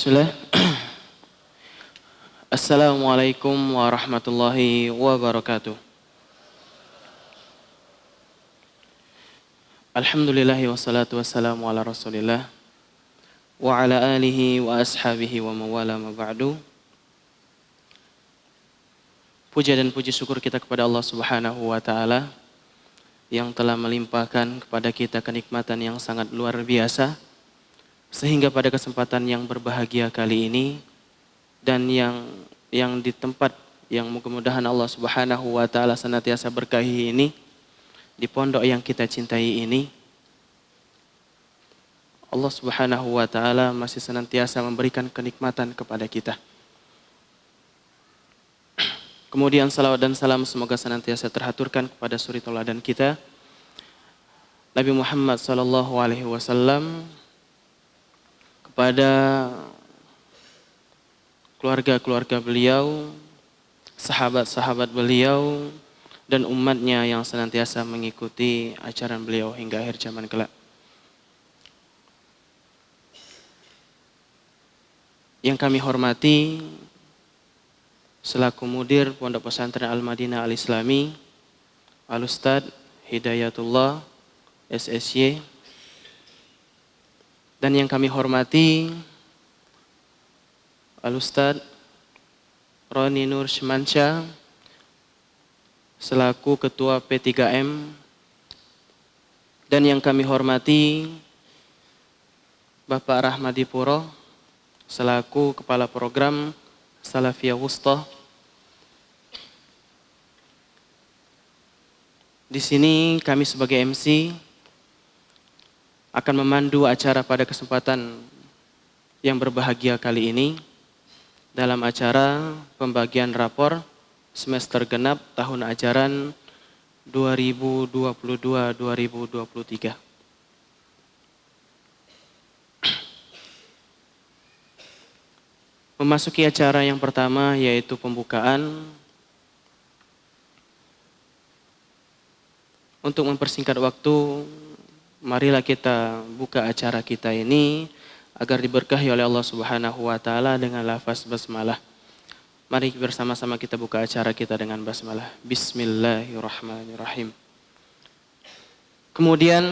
Bismillah. Assalamualaikum warahmatullahi wabarakatuh. Alhamdulillahi wassalatu wassalamu ala rasulillah wa ala alihi wa ashabihi wa mawala ma ba'du. Puja dan puji syukur kita kepada Allah Subhanahu wa ta'ala yang telah melimpahkan kepada kita kenikmatan yang sangat luar biasa, sehingga pada kesempatan yang berbahagia kali ini dan yang di tempat yang mudah-mudahan Allah Subhanahu wa ta'ala senantiasa berkahi ini, di pondok yang kita cintai ini, Allah Subhanahu wa ta'ala masih senantiasa memberikan kenikmatan kepada kita. Kemudian salawat dan salam semoga senantiasa terhaturkan kepada suri tauladan kita Nabi Muhammad sallallahu alaihi wasallam, kepada keluarga-keluarga beliau, sahabat-sahabat beliau, dan umatnya yang senantiasa mengikuti ajaran beliau hingga akhir zaman kelak. Yang kami hormati selaku mudir Pondok Pesantren Al-Madinah Al-Islami, Al-Ustad Hidayatullah SSY, dan yang kami hormati Al-Ustad Roni Nur Shemansyah selaku Ketua P3M, dan yang kami hormati Bapak Rahmadi Puro selaku Kepala Program Salafiyah Wusta. Di sini kami sebagai MC akan memandu acara pada kesempatan yang berbahagia kali ini dalam acara pembagian rapor semester genap tahun ajaran 2022-2023. Memasuki acara yang pertama, yaitu pembukaan. Untuk mempersingkat waktu, marilah kita buka acara kita ini agar diberkahi oleh Allah Subhanahu wa ta'ala dengan lafaz basmalah. Mari bersama-sama kita buka acara kita dengan basmalah. Bismillahirrahmanirrahim. Kemudian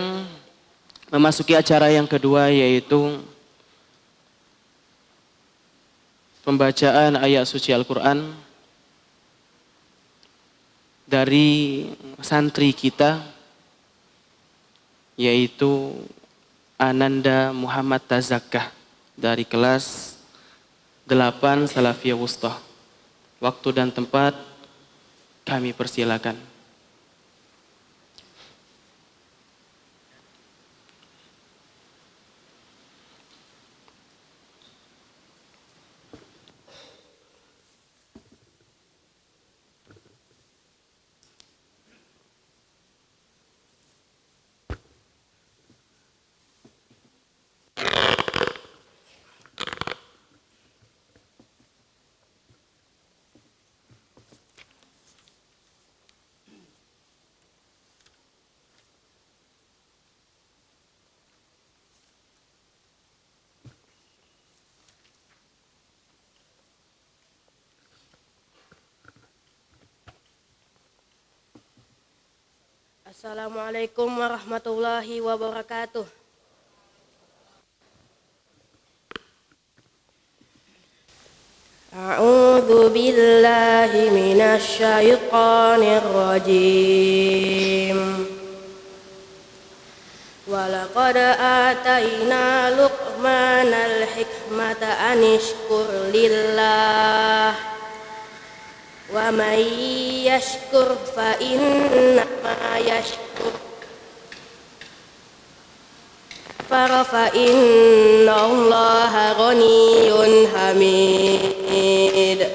memasuki acara yang kedua, yaitu pembacaan ayat suci Al-Quran dari santri kita, yaitu Ananda Muhammad Tazakkah dari kelas 8 Salafiyah Wusta. Waktu dan tempat kami persilakan. Assalamualaikum warahmatullahi wabarakatuh. A'udzu billahi minasy syaithanir rajim. Wa laqad atayna Luqmanal hikmata an ishkur lillah. Wa may yashkur fa innama yashkur fa innallaha ghaniyyun hamid.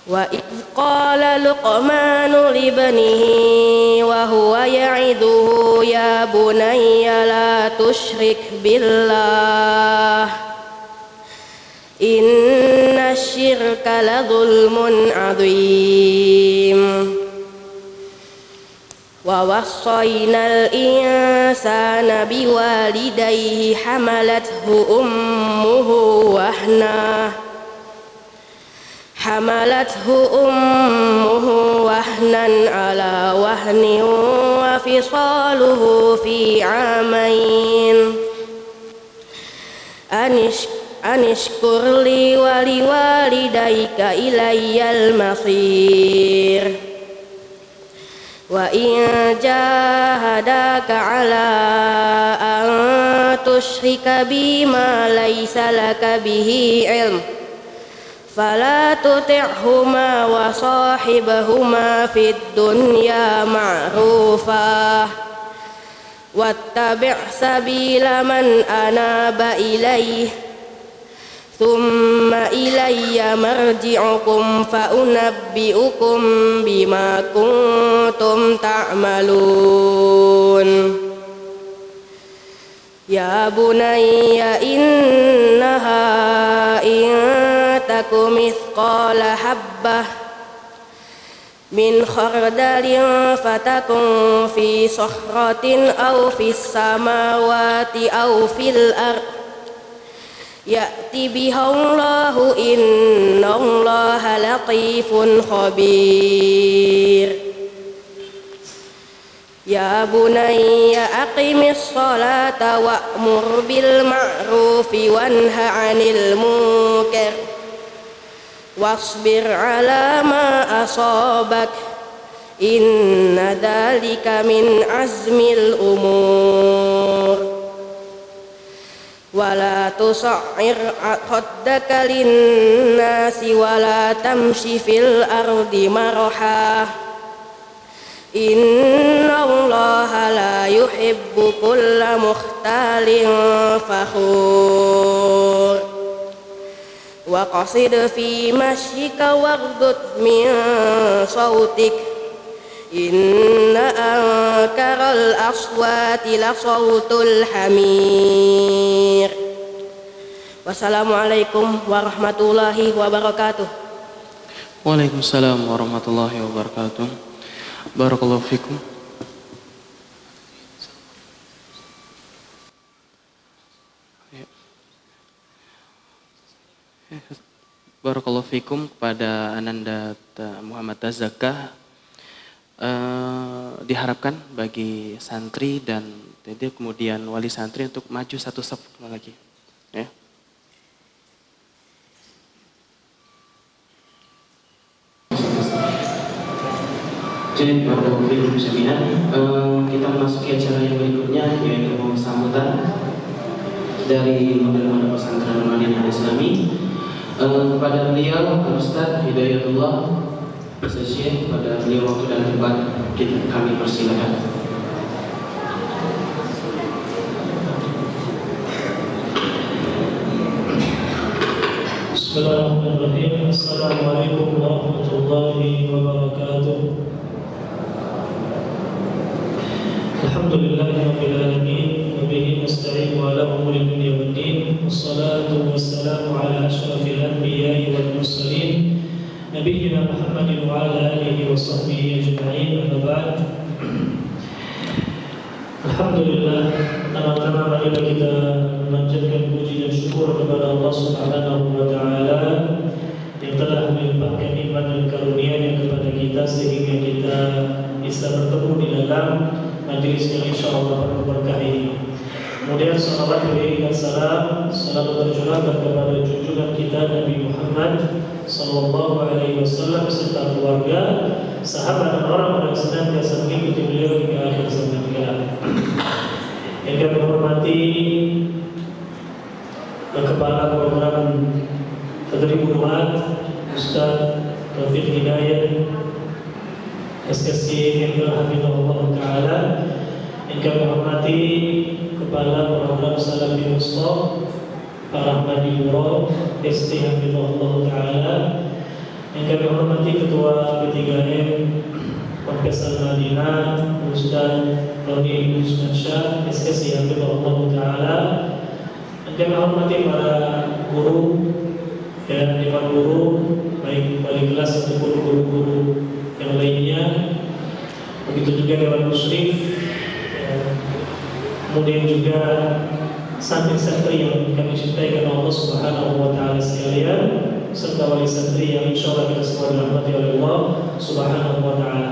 Wa idh qala Luqmanu libnihi wa huwa ya'iduhu ya bunayya la tusyrik billah inna syirka la zulmun adzim. ووصينا الإنسان بوالديه حملته أمه وهنا على وهن وفصاله في عامين أن اشكر لي ولوالديك إلي المصير وإن جاهداك على أن تشرك بي ما ليس لك به علم فلا تطعهما وصاحبهما في الدنيا معروفا واتبع سبيل من أناب إليه ثم إلي مرجعكم فأنبئكم بما كنتم تعملون يا بني إنها إن تك مثقال حبة من خردل فتكن في صخرة أو في السماوات أو في الأرض يأتي بها الله إن الله لطيف خبير يا بني أقم الصلاة وأمر بالمعروف وانه عن المنكر واصبر على ما أصابك إن ذلك من عزم الأمور ولا تصعر خدك للناس ولا تمش في الأرض مرحا إن الله لا يحب كل مختال فخور وقصد في مشيك واغضض من صوتك إن أنكر الأصوات لصوت الحمير Wassalamualaikum warahmatullahi wabarakatuh. Waalaikumsalam warahmatullahi wabarakatuh. Barakallahu fikum. Barakallahu fikum kepada Ananda Muhammad Tazakah. Diharapkan bagi santri dan kemudian wali santri untuk maju satu saf lagi, ya. Jadi barakallahu fikum jami'an, kita memasuki acara yang berikutnya yaitu sambutan dari model-model pesantren Al-Madinah Islami kepada beliau Ustaz Hidayatullah Syekh. Pada beliau waktu dan tempat kami persilakan. Bismillahirrahmanirrahim. Assalamualaikum warahmatullahi wabarakatuh. Alhamdulillahirabbil alamin wa bihi nasta'in ala umuri dunya waddin. Wassalatu wassalamu ala asyrafil anbiya'i wal mursalin nabiyyina Muhammadin wa ala alihi wa sahbihi ajma'in. Amma ba'd. Alhamdulillah, pertama-tama marilah kita memanjatkan puji dan syukur kepada Allah Subhanahu wa taala yang telah melimpahkan nikmat dan karunia-Nya kepada kita sehingga kita bisa bertemu di dalam majlis yang insyaallah penuh berkah ini. Kemudian salawat dan salam selalu tercurahkan kepada junjungan kita Nabi Muhammad sallallahu alaihi wasallam serta keluarga, sahabat dan orang-orang yang senantiasa mengikuti beliau hingga akhir zaman kelak. Yang kami hormati Kepala Program Tadribul Du'at Ustaz Taufik Hidayat SKC Hafizahullah Ta'ala. Yang kami hormati Kepala Program Salafi Mustafa Pak Rahmadi Yuro ST Hafizahullah Ta'ala. Yang kami hormati Ketua P3M Ponpes Al-Madinah Ustaz Roni Usmansyah SKC Hafizahullah Ta'ala. Yang kami hormati para guru dan dewan guru baik wali kelas ataupun guru-guru yang lainnya. begitu juga Dewan Musyrif, ya, kemudian juga santri-santri yang kami cintai karena Allah Subhanahu wa taala sekalian, serta wali santri yang insyaallah kita semua dirahmati oleh Allah Subhanahu wa taala.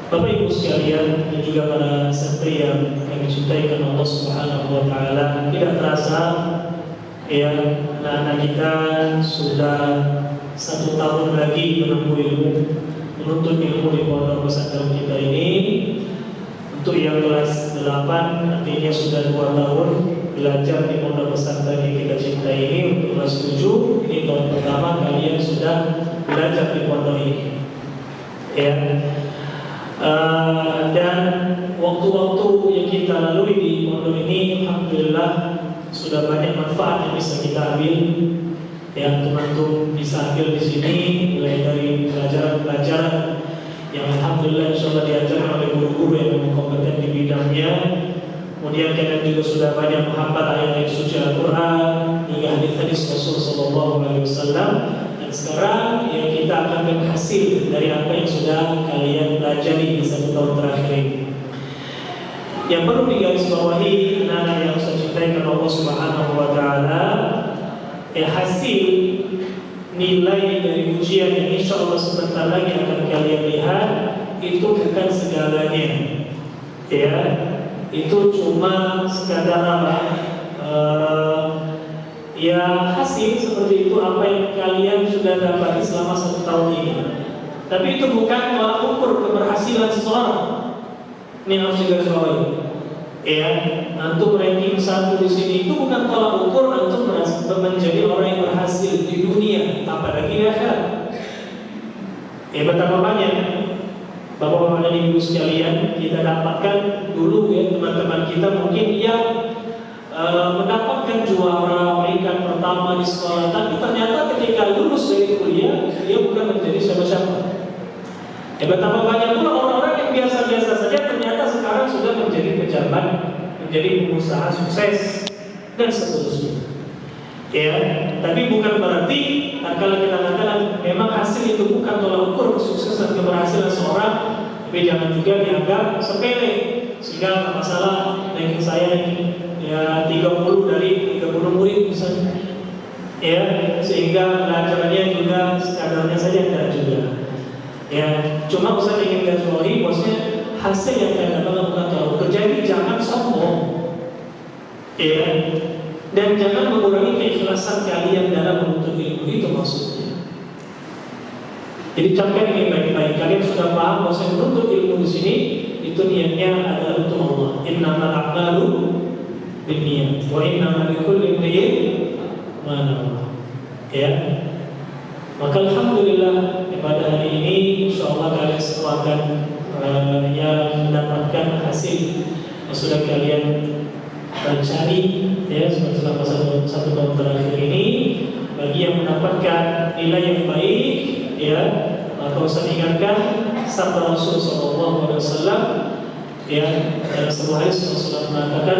Bapak Ibu sekalian dan juga para santri yang kami cintai karena Allah Subhanahu wa taala, tidak terasa ya anak-anak kita sudah 1 tahun lagi menempuh ilmu, menuntut ilmu di pondok pesantren kita ini. Untuk yang kelas 8 artinya sudah 2 tahun belajar di pondok pesantren yang kita cintai ini. Untuk kelas 7 ini tahun pertama kalian sudah belajar di pondok ini ya. Dan waktu-waktu yang kita lalui di pondok ini alhamdulillah sudah banyak manfaat yang bisa kita ambil. Yang teman-teman bisa ambil di sini mulai dari pelajaran-pelajaran yang alhamdulillah insyaallah diajarkan oleh guru-guru yang memang kompeten di bidangnya. Kemudian kalian juga sudah banyak menghafal ayat-ayat suci Al-Quran, juga hadis-hadis Rasul Sallallahu Alaihi Wasallam. Dan sekarang ya kita akan berhasil dari apa yang sudah kalian pelajari di 1 tahun terakhir ini. Yang perlu digarisbawahi anak-anak yang saya cintai karena Allah Subhanahu Wa Taala, ya hasil nilai dari ujian yang insya Allah sebentar lagi akan kalian lihat itu bukan segalanya, ya itu cuma sekadar apa? Ya hasil seperti itu apa yang kalian sudah dapat selama 1 tahun ini. Tapi itu bukan tolak ukur keberhasilan seseorang. Ini harus digarisbawahi. Ya, antum ranking 1 di sini itu bukan tolak ukur antum menjadi orang yang berhasil di dunia, apalagi di akhirat. Ya, betapa banyak Bapak-bapak dan Ibu sekalian kita dapatkan dulu ya teman-teman kita mungkin yang mendapatkan juara peringkat pertama di sekolah, tapi ternyata ketika lulus dari kuliah dia bukan menjadi siapa-siapa. Ya, betapa banyak pula orang-orang yang biasa-biasa saja ternyata sekarang sudah menjadi pejabat, menjadi pengusaha sukses dan seterusnya. Ya, tapi bukan berarti kalau kita katakan memang hasil itu bukan tolak ukur kesuksesan keberhasilan seorang, tapi jangan juga dianggap sepele. Sehingga masalah ranking saya ini ya 30 dari 30 murid misalnya. Ya, sehingga pelajarannya juga sekadarnya saja tidak juga. Ya, cuma Ustaz ingin garisbawahi bosnya hasil yang kalian dapatkan bukan tolak ukur. Jadi jangan sombong. Ya. Dan jangan mengurangi keikhlasan kalian dalam menuntut ilmu, itu maksudnya. Jadi camkan ini baik-baik. Kalian sudah paham bahwa menuntut ilmu di sini itu niatnya adalah untuk Allah. Innamal a'malu binniyat wa innamal likulli imri'in ma nawa. Ya. Maka alhamdulillah pada hari ini insyaallah kalian semua akan yang mendapatkan hasil yang sudah kalian cari ya selama 1 tahun terakhir ini. Bagi yang mendapatkan nilai yang baik ya, maka usah ingatkan sabda Rasul sallallahu alaihi wasallam ya, dalam sebuah hadis Rasulullah mengatakan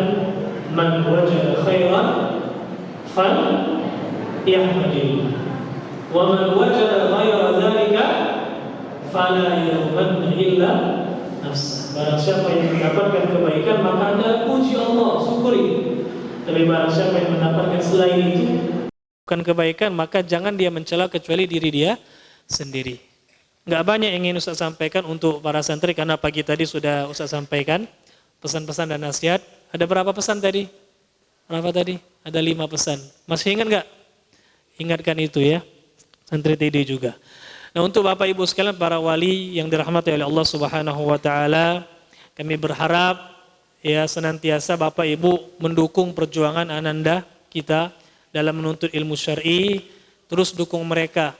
man wajada khairan fal yahmadillah wa man wajada ghaira dzalika fala yalumanna illa nafsah. Barang siapa yang mendapatkan kebaikan maka anda puji Allah, syukuri. Tapi barang siapa yang mendapatkan selain itu bukan kebaikan, maka jangan dia mencela kecuali diri dia sendiri. Enggak banyak yang ingin Ustaz sampaikan untuk para santri karena pagi tadi sudah Ustaz sampaikan pesan-pesan dan nasihat. Ada berapa pesan tadi? Berapa tadi? Ada 5 pesan. Masih ingat enggak? Ingatkan itu ya. Santri TD juga. Nah, untuk Bapak Ibu sekalian para wali yang dirahmati oleh Allah Subhanahu wa taala, kami berharap ya senantiasa Bapak Ibu mendukung perjuangan ananda kita dalam menuntut ilmu syar'i, terus dukung mereka.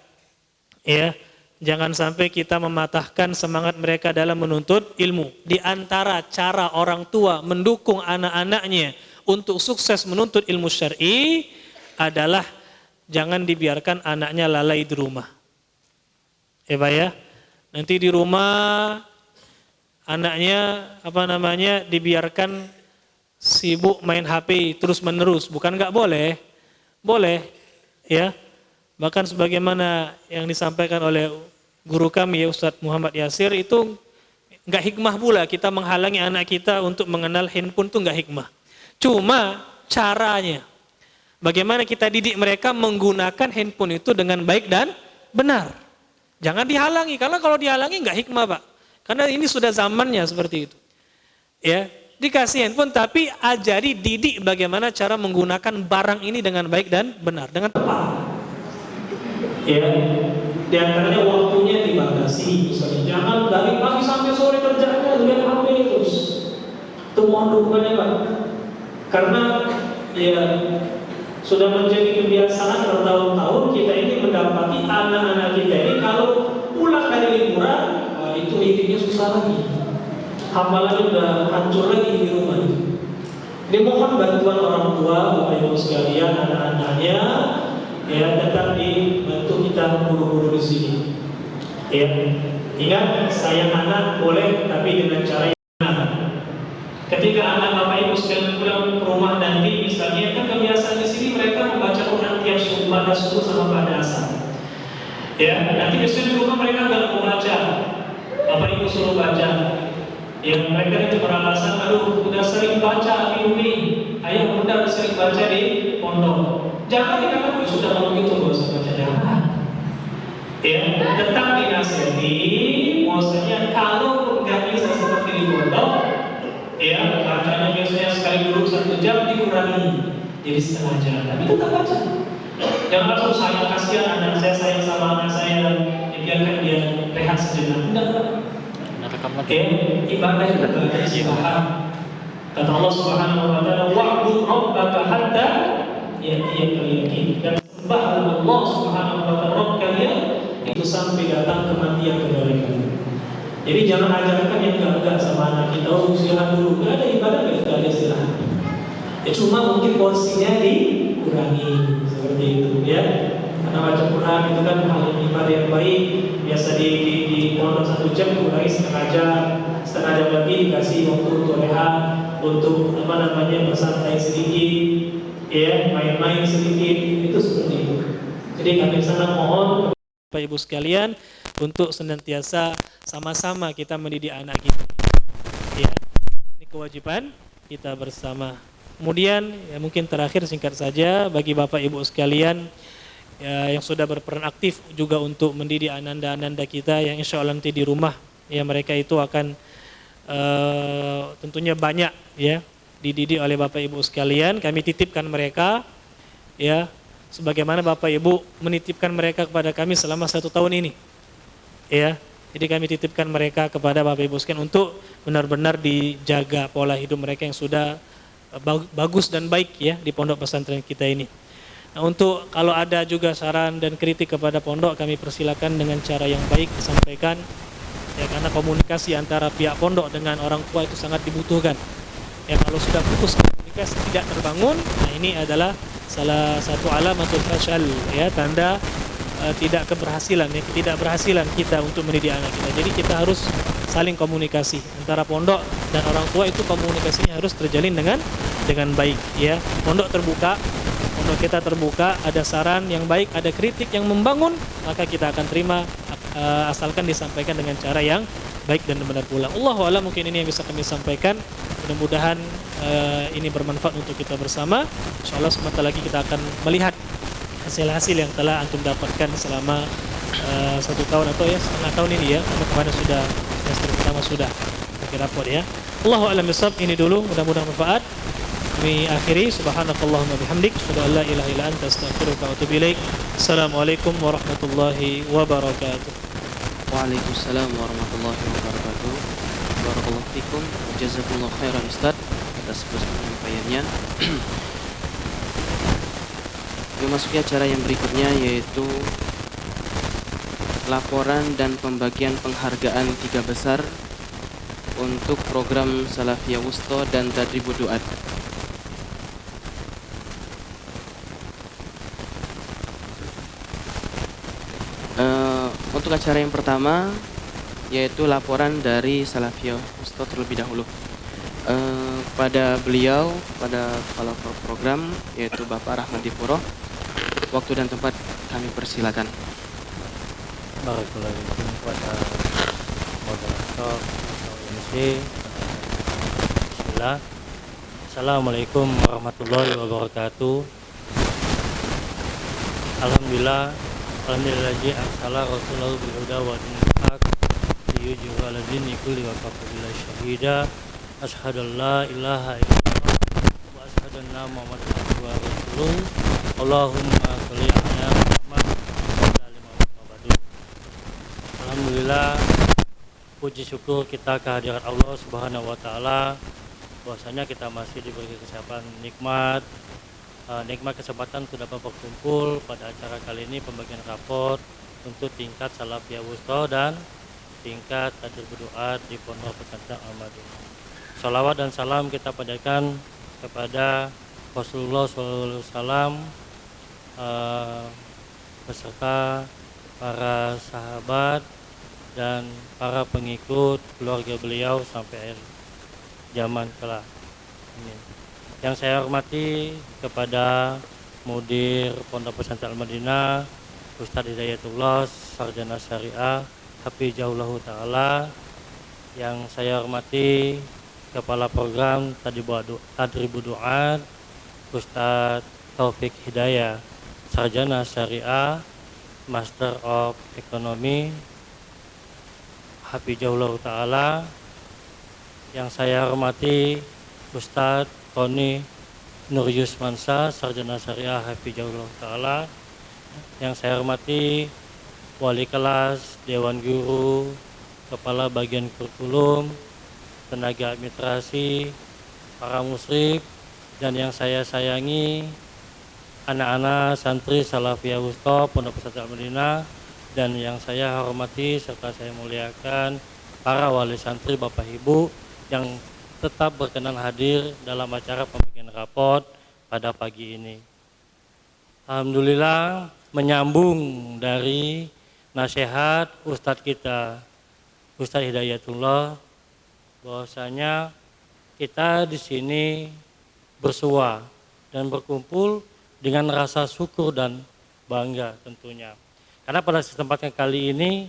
Ya, jangan sampai kita mematahkan semangat mereka dalam menuntut ilmu. Di antara cara orang tua mendukung anak-anaknya untuk sukses menuntut ilmu syar'i adalah jangan dibiarkan anaknya lalai di rumah. Ya Pak ya, nanti di rumah anaknya dibiarkan sibuk main HP terus menerus, bukan nggak boleh, boleh ya. Bahkan sebagaimana yang disampaikan oleh guru kami ya Ustadz Muhammad Yasir itu nggak hikmah pula kita menghalangi anak kita untuk mengenal handphone itu nggak hikmah. Cuma caranya, bagaimana kita didik mereka menggunakan handphone itu dengan baik dan benar. Jangan dihalangi, karena kalau dihalangi nggak hikmah Pak. Karena ini sudah zamannya seperti itu. Ya, dikasih handphone tapi ajari didik bagaimana cara menggunakan barang ini dengan baik dan benar, dengan tepat. Ya, di antaranya waktunya dibatasi, misalnya jangan dari pagi sampai sore kerjanya lihat HP terus. Itu mohon dukungannya Pak. Karena ya sudah menjadi kebiasaan bertahun-tahun kita ini mendapati anak-anak kita ini kalau pulang dari liburan itu hidupnya susah lagi, hafalannya udah hancur lagi di rumah. Jadi mohon bantuan orang tua, Bapak Ibu sekalian, anak-anaknya ya tetap dibantu kita guru-guru di sini. Ya, ingat sayang anak boleh tapi dengan cara yang benar. Ketika anak Bapak Ibu sekalian pulang ke rumah nanti, misalnya kan kebiasaan di sini mereka membaca Quran tiap subuh, pada subuh sama pada asar. Ya, nanti biasanya di rumah mereka nggak mau baca. Bapak Ibu suruh baca. Yang mereka itu beralasan, aduh udah sering baca di Umi, ayah bunda udah sering baca di pondok. Jangan dikatakan sudah kalau gitu gak usah baca, jangan. Ya, tetap dinasihati, maksudnya kalau nggak bisa seperti di pondok, ya bacanya biasanya sekali dulu 1 jam dikurangi jadi setengah jam, tapi tetap baca. Jangan langsung saya kasihan anak saya, sayang sama anak saya, biarkan dia rehat sejenak. Enggak. Oke, ibadah juga istirahat. Kata Allah Subhanahu wa taala, "Wa'bud rabbaka hatta ya'tiyakal yaqin." Dan sembahlah Allah Subhanahu wa taala Rabb kalian itu sampai datang kematian kepada kalian. Jadi jangan ajarkan yang enggak sama anak kita, oh istirahat dulu. Enggak ada ibadah, enggak ada istirahat. Ya cuma mungkin porsinya dikurangi seperti itu ya. Karena baca Quran itu kan hal yang ibadah yang baik. Biasa di pondok 1 jam dikurangi setengah jam lagi dikasih waktu untuk rehat, untuk bersantai sedikit, ya main-main sedikit, itu seperti itu. Jadi kami sangat mohon Bapak Ibu sekalian untuk senantiasa sama-sama kita mendidik anak kita. Ya, ini kewajiban kita bersama. Kemudian ya mungkin terakhir singkat saja bagi Bapak Ibu sekalian ya, yang sudah berperan aktif juga untuk mendidik ananda-ananda kita yang insya Allah nanti di rumah ya mereka itu akan tentunya banyak ya dididik oleh Bapak Ibu sekalian. Kami titipkan mereka ya sebagaimana Bapak Ibu menitipkan mereka kepada kami selama 1 tahun ini ya. Jadi kami titipkan mereka kepada Bapak Ibu sekalian untuk benar-benar dijaga pola hidup mereka yang sudah bagus dan baik ya di pondok pesantren kita ini. Nah, untuk kalau ada juga saran dan kritik kepada pondok, kami persilakan dengan cara yang baik disampaikan ya, karena komunikasi antara pihak pondok dengan orang tua itu sangat dibutuhkan ya. Kalau sudah putus komunikasi tidak terbangun, nah ini adalah salah satu alamatul fashal ya, tanda tidak ketidakberhasilan kita untuk mendidik anak kita. Jadi kita harus saling komunikasi antara pondok dan orang tua, itu komunikasinya harus terjalin dengan baik ya. Pondok terbuka, pondok kita terbuka, ada saran yang baik, ada kritik yang membangun, maka kita akan terima asalkan disampaikan dengan cara yang baik dan benar pula. Allahu a'lam, mungkin ini yang bisa kami sampaikan. Mudah-mudahan ini bermanfaat untuk kita bersama. Insyaallah sebentar lagi kita akan melihat hasil-hasil yang telah antum dapatkan selama 1 tahun atau ya setengah tahun ini ya. Karena kemarin sudah semester pertama sudah bagi rapor ya. Allahu a'lam bishawab. Ini dulu, mudah-mudahan bermanfaat. Kami akhiri, subhanakallahumma bihamdik, asyhadu an la ilaha illa anta, astaghfiruka wa atubu ilaik. Assalamualaikum warahmatullahi wabarakatuh. Waalaikumsalam warahmatullahi wabarakatuh. Barakallahu fikum, jazakumullah khairan Ustaz atas penyampaiannya. Memasuki acara yang berikutnya, yaitu laporan dan pembagian penghargaan 3 besar untuk program Salafiyah Wusta dan Tadribud Duat. Untuk acara yang pertama, yaitu laporan dari Salafiyah Wusta terlebih dahulu. Pada beliau, pada kepala program, yaitu Bapak Rahmat Dipuro. Waktu dan tempat kami persilakan. Barakallahu fikum kepada moderator atau MC. Bismillah. Assalamualaikum warahmatullahi wabarakatuh. Alhamdulillahi arsala rasulahu bil huda wa dinil haq liyudhhirahu 'ala dini kulli wa kafa billahi syahida. Asyhadu an la ilaha illallah wa asyhadu anna muhammadan abduhu wa rasuluh. Allahumma sholli 'ala Muhammad wa 'ala ali Muhammad wa ba'du. Alhamdulillah, puji syukur kita kehadirat Allah Subhanahu wa taala bahwasanya kita masih diberi kesempatan nikmat kesempatan untuk dapat berkumpul pada acara kali ini, pembagian raport untuk tingkat Salafiyah Wusta dan tingkat Tadribud Du'at di Pondok Pesantren Al-Madinah. Salawat dan salam kita panjatkan kepada Rasulullah SAW beserta para sahabat dan para pengikut keluarga beliau sampai akhir zaman kelak. Amin. Yang saya hormati kepada Mudir Pondok Pesantren Al-Madinah, Ustadz Hidayatullah, Sarjana Syariah, Hafizahullah Ta'ala. Yang saya hormati Kepala Program Tadribud Du'at, Ustadz Taufik Hidayah, Sarjana Syariah, Master of Economy, Hafizahullah Ta'ala. Yang saya hormati Ustadz Tony Nur Yusmansa, Sarjana Syariah, Hafizahullah Ta'ala. Yang saya hormati Wali Kelas, Dewan Guru, Kepala Bagian Kurikulum, tenaga administrasi, para musyrif, dan yang saya sayangi anak-anak santri Salafiyah Wusta Pondok Pesantren Al-Madinah, dan yang saya hormati serta saya muliakan para wali santri, Bapak Ibu yang tetap berkenan hadir dalam acara pembagian raport pada pagi ini. Alhamdulillah, menyambung dari nasihat Ustadz kita, Ustadz Hidayatullah, bahwasanya kita di sini bersua dan berkumpul dengan rasa syukur dan bangga tentunya. Karena pada kesempatan kali ini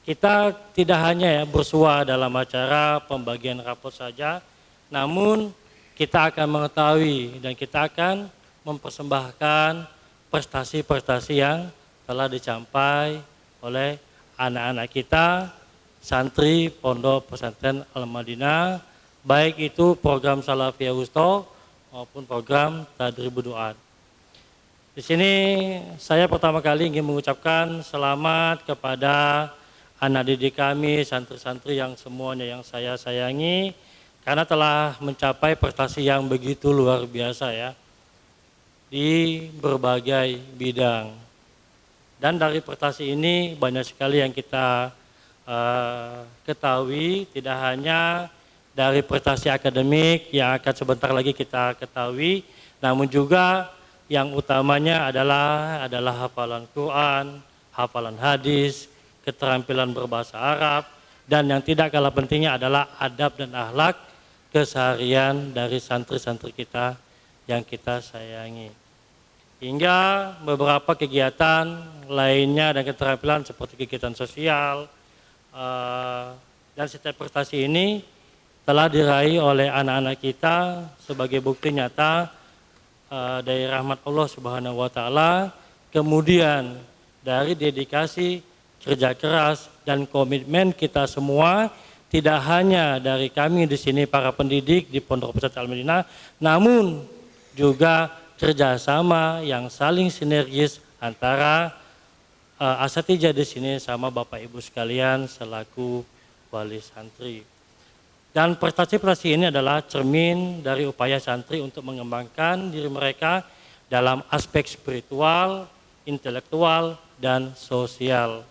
kita tidak hanya bersua dalam acara pembagian raport saja, namun kita akan mengetahui dan kita akan mempersembahkan prestasi-prestasi yang telah dicapai oleh anak-anak kita, santri Pondok Pesantren Al-Madinah, baik itu program Salafiyah Wusta maupun program Tadribud Du'at. Di sini saya pertama kali ingin mengucapkan selamat kepada anak didik kami, santri-santri yang semuanya yang saya sayangi, karena telah mencapai prestasi yang begitu luar biasa ya, di berbagai bidang. Dan dari prestasi ini banyak sekali yang kita ketahui, tidak hanya dari prestasi akademik yang akan sebentar lagi kita ketahui, namun juga yang utamanya adalah hafalan Quran, hafalan hadis, keterampilan berbahasa Arab, dan yang tidak kalah pentingnya adalah adab dan akhlak keseharian dari santri-santri kita yang kita sayangi. Hingga beberapa kegiatan lainnya dan keterampilan seperti kegiatan sosial, dan setiap prestasi ini telah diraih oleh anak-anak kita sebagai bukti nyata dari rahmat Allah Subhanahu wa taala, kemudian dari dedikasi, kerja keras dan komitmen kita semua, tidak hanya dari kami di sini para pendidik di Pondok Pesantren Al-Madinah, namun juga kerjasama yang saling sinergis antara asatidz di sini sama Bapak Ibu sekalian selaku wali santri. Dan prestasi-prestasi ini adalah cermin dari upaya santri untuk mengembangkan diri mereka dalam aspek spiritual, intelektual, dan sosial.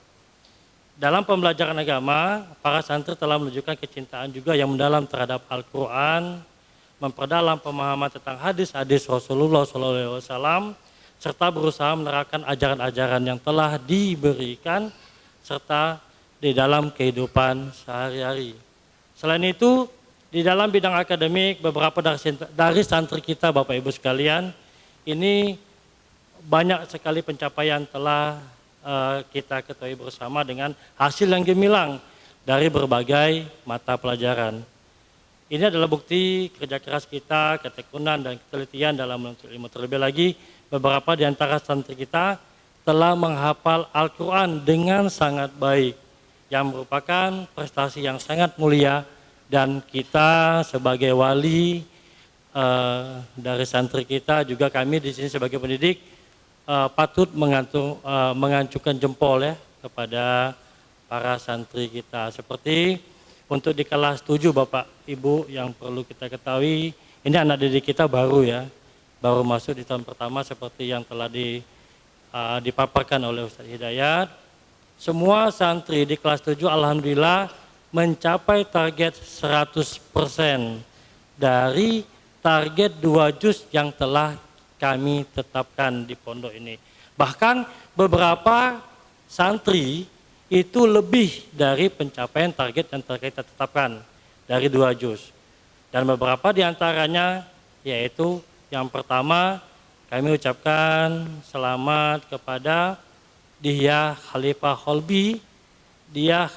Dalam pembelajaran agama, para santri telah menunjukkan kecintaan juga yang mendalam terhadap Al-Quran, memperdalam pemahaman tentang hadis-hadis Rasulullah SAW, serta berusaha menerapkan ajaran-ajaran yang telah diberikan, serta di dalam kehidupan sehari-hari. Selain itu, di dalam bidang akademik, beberapa dari santri kita, Bapak Ibu sekalian, ini banyak sekali pencapaian telah kita ketahui bersama dengan hasil yang gemilang dari berbagai mata pelajaran. Ini adalah bukti kerja keras kita, ketekunan dan ketelitian dalam menuntut ilmu. Terlebih lagi, beberapa di antara santri kita telah menghafal Al-Quran dengan sangat baik, yang merupakan prestasi yang sangat mulia, dan kita sebagai wali dari santri kita, juga kami di sini sebagai pendidik patut mengancungkan jempol ya kepada para santri kita. Seperti untuk di kelas 7 Bapak Ibu, yang perlu kita ketahui, ini anak didik kita baru ya, baru masuk di tahun pertama seperti yang telah dipaparkan oleh Ustaz Hidayat. Semua santri di kelas 7 alhamdulillah mencapai target 100% dari target 2 juz yang telah kami tetapkan di pondok ini. Bahkan beberapa santri itu lebih dari pencapaian target yang telah kita tetapkan dari 2 juz. Dan beberapa di antaranya yaitu yang pertama, kami ucapkan selamat kepada Dihya Khalifah Kolbi, Dia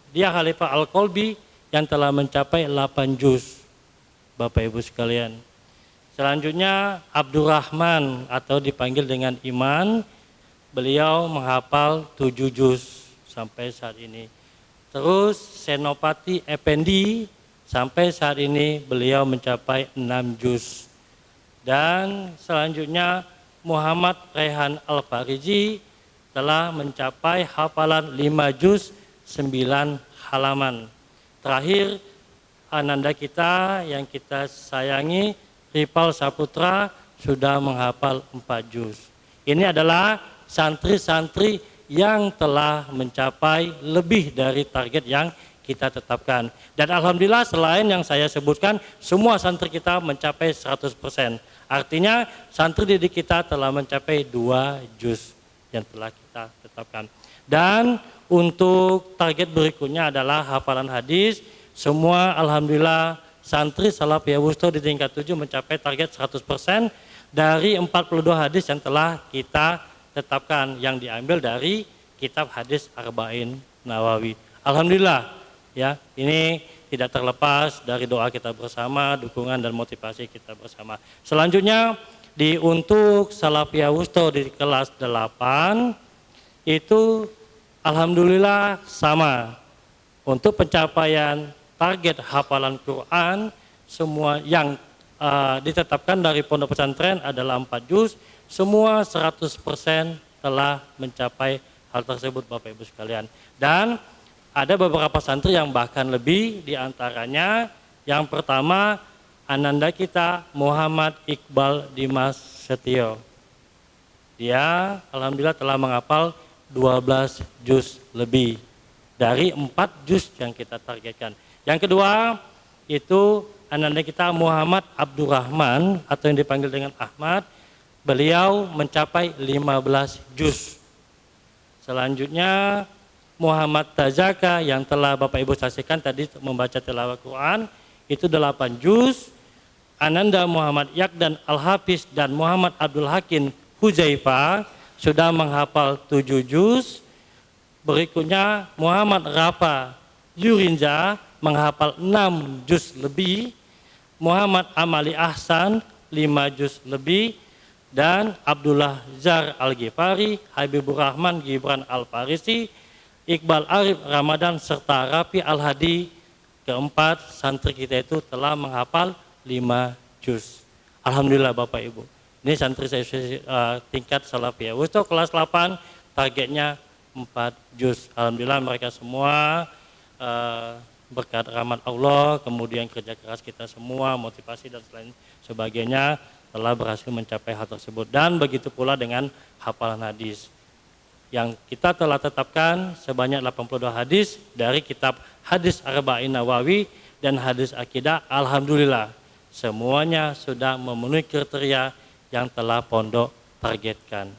Khalifah Al-Kolbi yang telah mencapai 8 juz, Bapak Ibu sekalian. Selanjutnya Abdurrahman atau dipanggil dengan Iman, beliau menghafal 7 juz sampai saat ini. Terus Senopati Effendi, sampai saat ini beliau mencapai 6 juz. Dan selanjutnya Muhammad Rehan Al-Fariji telah mencapai hafalan 5 juz 9 halaman. Terakhir ananda kita yang kita sayangi, Ripal Saputra, sudah menghafal 4 juz. Ini adalah santri-santri yang telah mencapai lebih dari target yang kita tetapkan. Dan alhamdulillah selain yang saya sebutkan, semua santri kita mencapai 100%. Artinya santri didik kita telah mencapai 2 juz yang telah kita tetapkan. Dan untuk target berikutnya adalah hafalan hadis. Semua alhamdulillah santri Salafiyah Wusta di tingkat 7 mencapai target 100% dari 42 hadis yang telah kita tetapkan, yang diambil dari kitab hadis Arba'in Nawawi. Alhamdulillah ya, ini tidak terlepas dari doa kita bersama, dukungan dan motivasi kita bersama. Selanjutnya untuk Salafiyah Wusta di kelas 8 itu alhamdulillah sama. Untuk pencapaian target hafalan Quran, semua yang ditetapkan dari pondok pesantren adalah 4 juz, semua 100% telah mencapai hal tersebut Bapak Ibu sekalian. Dan ada beberapa santri yang bahkan lebih, diantaranya yang pertama ananda kita Muhammad Iqbal Dimas Setio. Dia alhamdulillah telah menghafal 12 juz lebih dari 4 juz yang kita targetkan. Yang kedua itu ananda kita Muhammad Abdurrahman atau yang dipanggil dengan Ahmad, beliau mencapai 15 juz. Selanjutnya Muhammad Tazaka yang telah Bapak Ibu saksikan tadi membaca tilawah Quran itu 8 juz. Ananda Muhammad Yakdan Al-Hafiz dan Muhammad Abdul Hakim Huzaifah sudah menghafal 7 juz. Berikutnya Muhammad Rafa Yurinza menghafal 6 juz lebih, Muhammad Amali Ahsan 5 juz lebih, dan Abdullah Zar Al-Ghifari, Habibur Rahman Gibran Al-Farisi, Iqbal Arif Ramadan serta Rafi Al-Hadi. Keempat santri kita itu telah menghafal 5 juz. Alhamdulillah Bapak Ibu. Ini santri saya tingkat Salafiyah Wusta kelas 8, targetnya 4 juz. Alhamdulillah mereka semua berkat rahmat Allah, kemudian kerja keras kita semua, motivasi dan lain sebagainya telah berhasil mencapai hal tersebut. Dan begitu pula dengan hafalan hadis yang kita telah tetapkan sebanyak 82 hadis dari kitab hadis Arba'in Nawawi dan hadis akidah. Alhamdulillah semuanya sudah memenuhi kriteria yang telah pondok targetkan.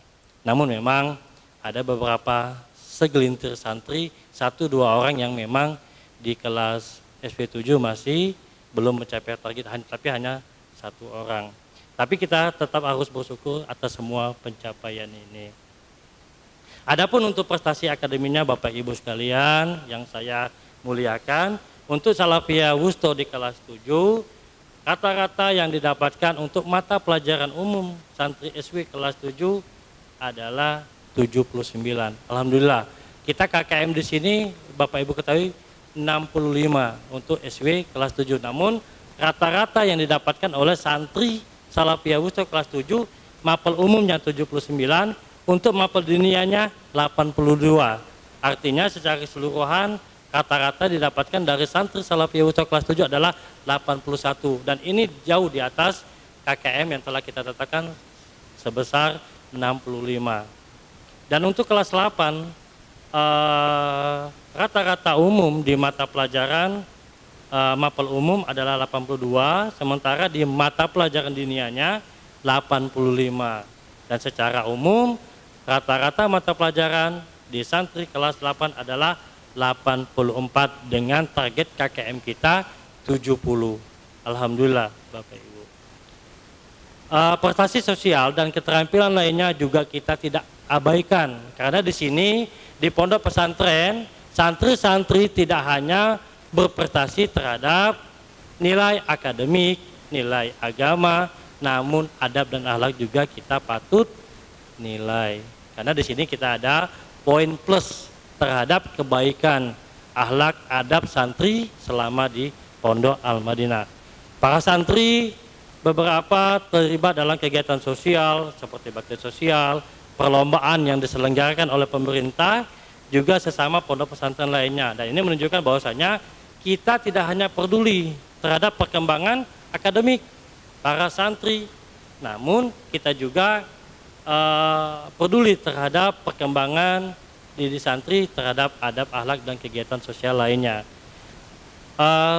Namun memang ada beberapa segelintir santri, 1-2 orang yang memang di kelas SV7 masih belum mencapai target, tapi hanya 1 orang. Tapi kita tetap harus bersyukur atas semua pencapaian ini. Adapun untuk prestasi akademinya Bapak Ibu sekalian yang saya muliakan, untuk Salafiyah Wusto di kelas 7, rata-rata yang didapatkan untuk mata pelajaran umum santri SW kelas 7 adalah 79. Alhamdulillah. Kita KKM di sini Bapak Ibu ketahui 65 untuk SW kelas 7. Namun rata-rata yang didapatkan oleh santri Salafiyah Wusto kelas 7, mapel umumnya 79, untuk mapel dinianya 82. Artinya secara keseluruhan rata-rata didapatkan dari santri Salafiyah Wusto kelas 7 adalah 81. Dan ini jauh di atas KKM yang telah kita tetapkan sebesar 65. Dan untuk kelas 8, rata-rata umum di mata pelajaran mapel umum adalah 82, sementara di mata pelajaran dinianya 85. Dan secara umum rata-rata mata pelajaran di santri kelas 8 adalah 84 dengan target KKM kita 70. Alhamdulillah Bapak Ibu. Prestasi sosial dan keterampilan lainnya juga kita tidak abaikan, karena di sini di pondok pesantren santri-santri tidak hanya berprestasi terhadap nilai akademik, nilai agama, namun adab dan akhlak juga kita patut nilai. Karena di sini kita ada poin plus terhadap kebaikan akhlak adab santri selama di Pondok Al-Madinah. Para santri beberapa terlibat dalam kegiatan sosial seperti bakti sosial, perlombaan yang diselenggarakan oleh pemerintah, juga sesama pondok pesantren lainnya. Dan ini menunjukkan bahwasanya kita tidak hanya peduli terhadap perkembangan akademik para santri, namun kita juga peduli terhadap perkembangan diri santri terhadap adab, akhlak, dan kegiatan sosial lainnya.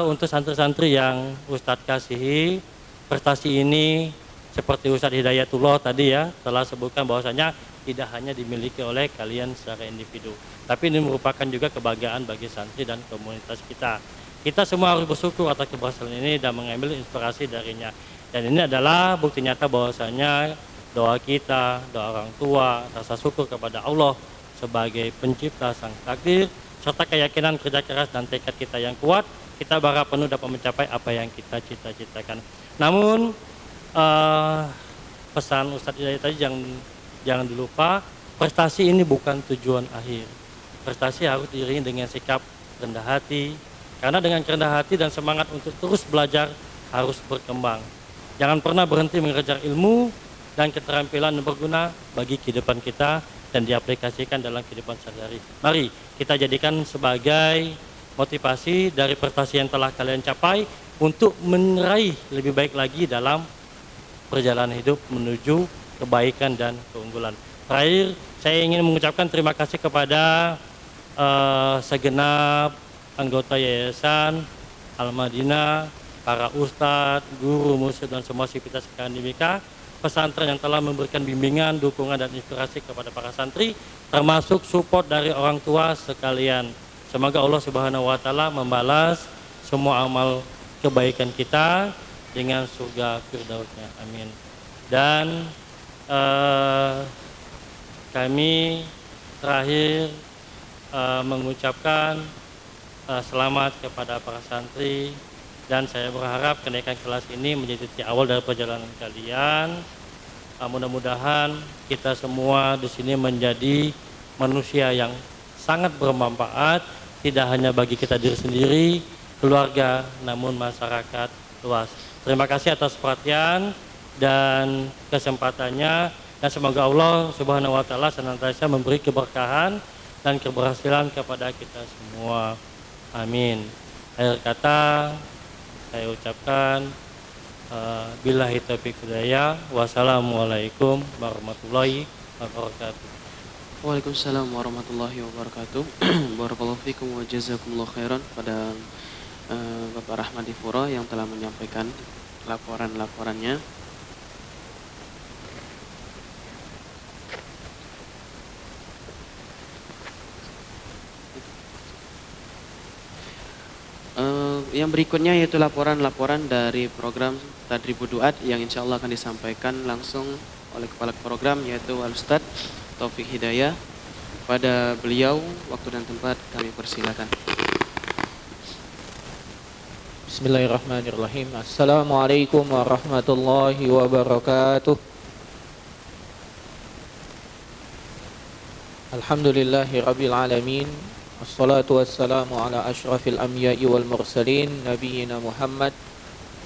Untuk santri-santri yang Ustadz kasihi, prestasi ini seperti Ustadz Hidayatullah tadi ya telah sebutkan bahwasanya tidak hanya dimiliki oleh kalian secara individu, tapi ini merupakan juga kebahagiaan bagi santri dan komunitas kita. Kita semua harus bersyukur atas keberhasilan ini dan mengambil inspirasi darinya. Dan ini adalah bukti nyata bahwasanya doa kita, doa orang tua, rasa syukur kepada Allah sebagai pencipta sang takdir, serta keyakinan kerja keras dan tekad kita yang kuat, kita berharap penuh dapat mencapai apa yang kita cita-citakan. Namun pesan Ustadz Hidayat tadi jangan dilupa, prestasi ini bukan tujuan akhir. Prestasi harus diiringi dengan sikap rendah hati, karena dengan kerendahan hati dan semangat untuk terus belajar harus berkembang. Jangan pernah berhenti mengejar ilmu dan keterampilan yang berguna bagi kehidupan kita dan diaplikasikan dalam kehidupan sehari-hari. Mari kita jadikan sebagai motivasi dari prestasi yang telah kalian capai untuk meraih lebih baik lagi dalam perjalanan hidup menuju kebaikan dan keunggulan. Terakhir, saya ingin mengucapkan terima kasih kepada segenap anggota Yayasan Al-Madinah, para ustadz, guru, murid, dan semua sivitas akademika pesantren yang telah memberikan bimbingan, dukungan, dan inspirasi kepada para santri, termasuk support dari orang tua sekalian. Semoga Allah Subhanahu wa Ta'ala membalas semua amal kebaikan kita dengan surga firdausnya. Amin. Dan kami terakhir mengucapkan selamat kepada para santri, dan saya berharap kenaikan kelas ini menjadi titik awal dari perjalanan kalian. Mudah-mudahan kita semua di sini menjadi manusia yang sangat bermanfaat, tidak hanya bagi kita diri sendiri, keluarga, namun masyarakat luas. Terima kasih atas perhatian dan kesempatannya, dan semoga Allah Subhanahu wa Ta'ala senantiasa memberi keberkahan dan keberhasilan kepada kita semua. Amin. Akhir kata saya ucapkan billahi taufiq hidayah. Wassalamualaikum warahmatullahi wabarakatuh. Waalaikumsalam warahmatullahi wabarakatuh. Barakallahu fikum wa jazakumullah khairan pada Bapak Rahmadi Fura yang telah menyampaikan laporan-laporannya. Yang berikutnya yaitu laporan-laporan dari program Tadribud Duat yang insya Allah akan disampaikan langsung oleh kepala program yaitu Al Ustadz Taufik Hidayah. Pada beliau, waktu dan tempat kami persilakan. Bismillahirrahmanirrahim. Assalamualaikum warahmatullahi wabarakatuh. Alhamdulillahi rabbil alamin. Wassalatu wassalamu ala ashrafil anbiya'i wal mursalin nabiyyina Muhammad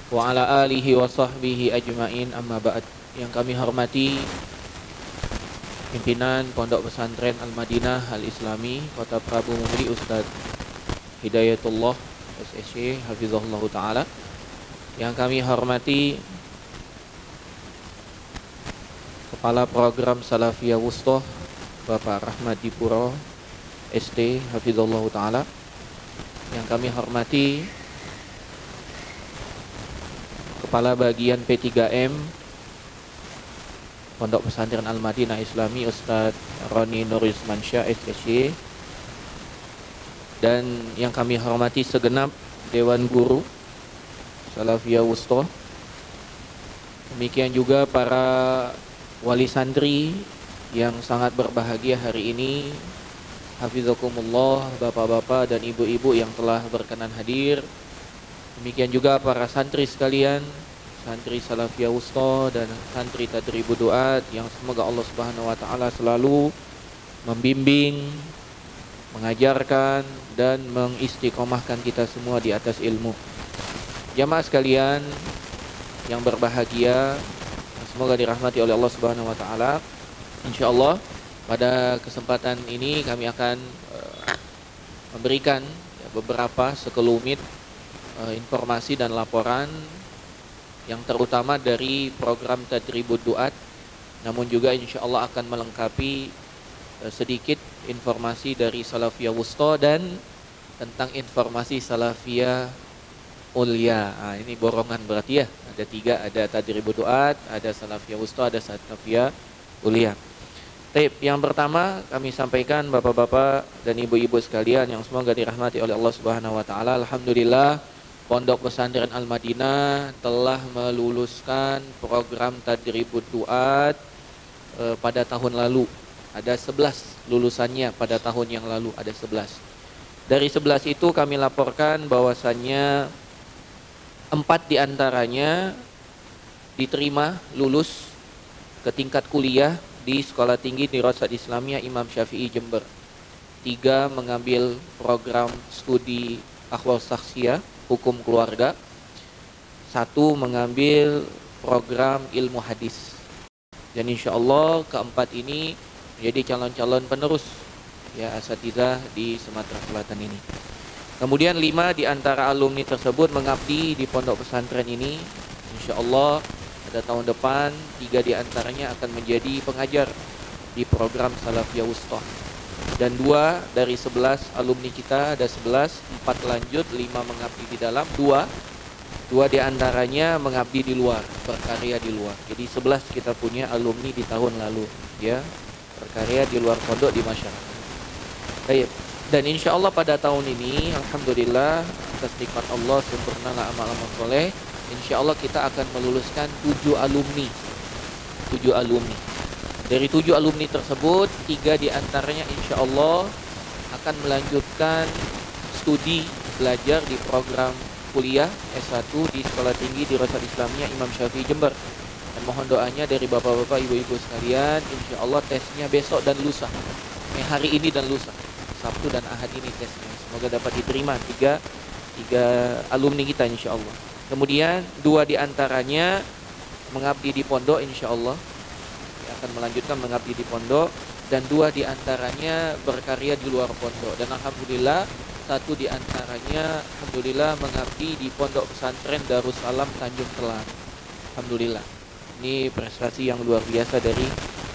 wa ala alihi wa sahbihi ajma'in, amma ba'd. Yang kami hormati pimpinan Pondok Pesantren Al-Madinah Al-Islami Kota Prabu Muli, Ustadz Hidayatullah SSC Hafizahullah Ta'ala. Yang kami hormati Kepala Program Salafiyah Wustoh Bapak Rahmat Dipuro ST Hafizahullah Ta'ala. Yang kami hormati Kepala Bagian P3M Pondok Pesantren Al-Madinah Islami Ustadz Roni Nurismansyah SSC. Dan yang kami hormati segenap Dewan Guru Salafiyah Wustoh. Demikian juga para wali santri yang sangat berbahagia hari ini. Hafizakumullah, bapak-bapak dan ibu-ibu yang telah berkenan hadir. Demikian juga para santri sekalian, santri Salafiyah Wustoh dan santri Tadribud Duat, yang semoga Allah Subhanahu wa taala selalu membimbing, mengajarkan dan mengistiqomahkan kita semua di atas ilmu. Jamaah sekalian yang berbahagia, semoga dirahmati oleh Allah Subhanahu wa taala. Insyaallah pada kesempatan ini kami akan memberikan beberapa sekelumit informasi dan laporan yang terutama dari program Tadribud Duat, namun juga insya Allah akan melengkapi sedikit informasi dari Salafiyah Wustoh dan tentang informasi Salafiyah Ulia. Nah, ini borongan berarti ya, ada tiga, ada Tadribud Duat, ada Salafiyah Wustoh, ada Salafiyah Ulia. Baik, yang pertama kami sampaikan bapak-bapak dan ibu-ibu sekalian yang semoga dirahmati oleh Allah Subhanahu wa taala. Alhamdulillah, Pondok Pesantren Al-Madinah telah meluluskan program Tadribud Duat pada tahun lalu. Ada 11 lulusannya pada tahun yang lalu, ada 11. Dari 11 itu kami laporkan bahwasannya 4 diantaranya diterima lulus ke tingkat kuliah di Sekolah Tinggi Dirasat Islamiyah Imam Syafi'i Jember. 3 mengambil program studi Akhwal Saksiyah, hukum keluarga. 1 mengambil program ilmu hadis. Dan insya Allah keempat ini menjadi calon-calon penerus ya asatidzah di Sumatera Selatan ini. Kemudian 5 di antara alumni tersebut mengabdi di pondok pesantren ini. Insya Allah pada tahun depan 3 di antaranya akan menjadi pengajar di program Salafiyah Wustoh. Dan 2 dari 11 alumni kita, ada 11, 4 lanjut, 5 mengabdi di dalam, 2 di antaranya mengabdi di luar, berkarya di luar. Jadi 11 kita punya alumni di tahun lalu, ya, berkarya di luar pondok di masyarakat. Baik. Dan insya Allah pada tahun ini, alhamdulillah atas nikmat Allah sempurnalah amal-amal soleh, insya Allah kita akan meluluskan 7 alumni. 7 alumni. Dari 7 alumni tersebut, 3 diantaranya insya Allah akan melanjutkan studi belajar di program kuliah S1 di Sekolah Tinggi Dirasat Islamiyah Imam Syafi'i Jember. Dan mohon doanya dari bapak-bapak, ibu-ibu sekalian, insya Allah tesnya besok dan lusa. Hari ini dan lusa, Sabtu dan Ahad ini tesnya. Semoga dapat diterima 3 alumni kita insya Allah. Kemudian 2 diantaranya mengabdi di pondok insya Allah, akan melanjutkan mengabdi di pondok, dan 2 diantaranya berkarya di luar pondok. Dan alhamdulillah 1 diantaranya alhamdulillah mengabdi di pondok pesantren Darussalam Tanjung Telang. Alhamdulillah, ini prestasi yang luar biasa dari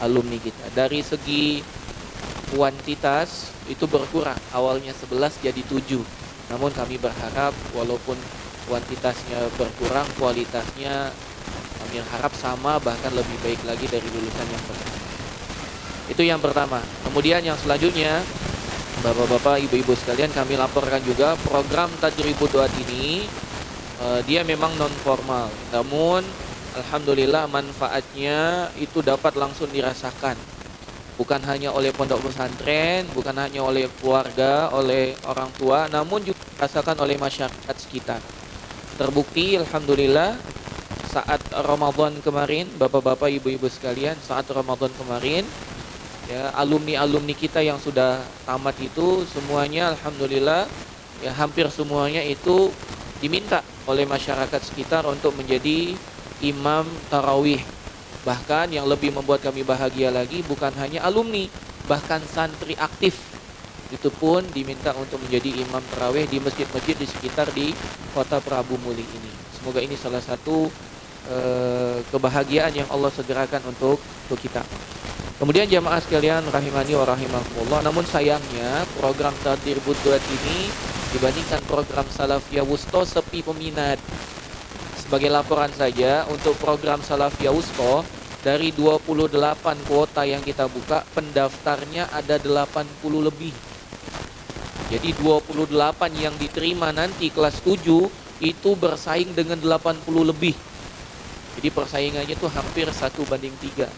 alumni kita. Dari segi kuantitas itu berkurang, awalnya 11 jadi 7. Namun kami berharap walaupun kuantitasnya berkurang, kualitasnya kami harap sama, bahkan lebih baik lagi dari lulusan yang pertama. Itu yang pertama. Kemudian yang selanjutnya, bapak-bapak, ibu-ibu sekalian, kami laporkan juga program Tadribud Duat ini dia memang non formal, namun alhamdulillah manfaatnya itu dapat langsung dirasakan. bukan hanya oleh pondok pesantren, bukan hanya oleh keluarga, oleh orang tua, namun juga dirasakan oleh masyarakat sekitar. Terbukti alhamdulillah saat Ramadan kemarin, bapak-bapak, ibu-ibu sekalian, saat Ramadan kemarin, ya, alumni-alumni kita yang sudah tamat itu semuanya alhamdulillah, ya, hampir semuanya itu diminta oleh masyarakat sekitar untuk menjadi imam tarawih. Bahkan yang lebih membuat kami bahagia lagi, bukan hanya alumni, bahkan santri aktif itu pun diminta untuk menjadi imam tarawih di masjid-masjid di sekitar di kota Prabu Muli ini. Semoga ini salah satu kebahagiaan yang Allah segerakan untuk kita. Kemudian jamaah sekalian rahimani wa rahimakumullah, namun sayangnya program Takdir Buduat ini dibandingkan program Salafiyah Wusto sepi peminat. Sebagai laporan saja, untuk program Salafiyah Wusto dari 28 kuota yang kita buka, pendaftarnya ada 80 lebih. Jadi 28 yang diterima nanti kelas 7 itu bersaing dengan 80 lebih. Jadi persaingannya itu hampir 1:3.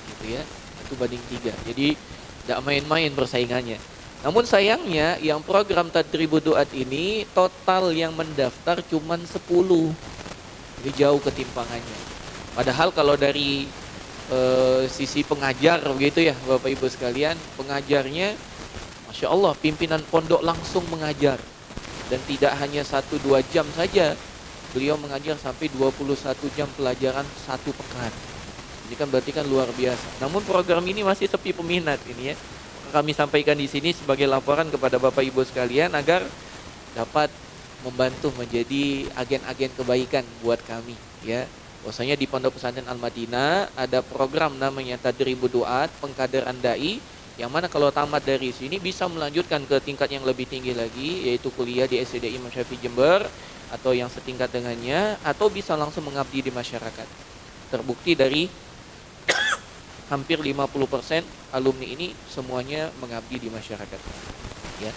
Gitu ya, 1:3. Jadi tidak main-main persaingannya. Namun sayangnya yang program Tadribud Duat ini total yang mendaftar cuma 10. Jadi jauh ketimpangannya. Padahal kalau dari sisi pengajar begitu ya Bapak Ibu sekalian, pengajarnya Masya Allah pimpinan pondok langsung mengajar. Dan tidak hanya 1-2 jam saja, beliau mengajar sampai 21 jam pelajaran 1 pekan. Ini kan berarti kan luar biasa. Namun program ini masih sepi peminat ini ya. Kami sampaikan di sini sebagai laporan kepada Bapak Ibu sekalian agar dapat membantu menjadi agen-agen kebaikan buat kami ya. Bahwasanya di Pondok Pesantren Al-Madinah ada program namanya Tadribud Duat, pengkaderan dai, yang mana kalau tamat dari sini bisa melanjutkan ke tingkat yang lebih tinggi lagi, yaitu kuliah di SCD Imam Syafi'i Jember atau yang setingkat dengannya, atau bisa langsung mengabdi di masyarakat. Terbukti dari hampir 50% alumni ini semuanya mengabdi di masyarakat. Ya.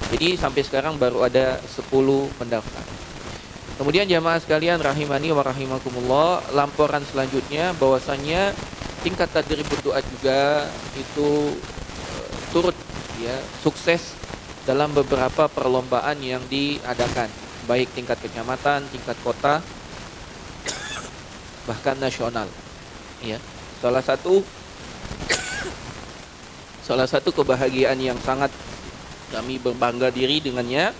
Jadi sampai sekarang baru ada 10 pendaftar. Kemudian jamaah sekalian rahimani wa rahimakumullah, laporan selanjutnya bahwasannya tingkat Tadribud Duat juga itu turut ya sukses dalam beberapa perlombaan yang diadakan, baik tingkat kecamatan, tingkat kota, bahkan nasional. Ya. Salah satu kebahagiaan yang sangat kami berbangga diri dengannya,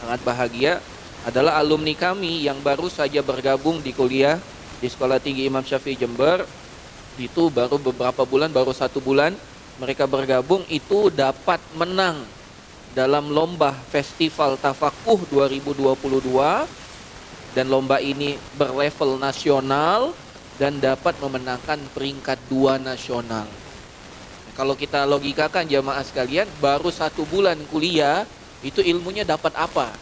sangat bahagia, adalah alumni kami yang baru saja bergabung di kuliah di Sekolah Tinggi Imam Syafi'i Jember. Itu baru beberapa bulan, baru 1 bulan mereka bergabung, itu dapat menang dalam lomba Festival Tafakuh 2022, dan lomba ini berlevel nasional dan dapat memenangkan peringkat 2 nasional. Kalau kita logikakan jamaah sekalian, baru 1 bulan kuliah itu ilmunya dapat apa?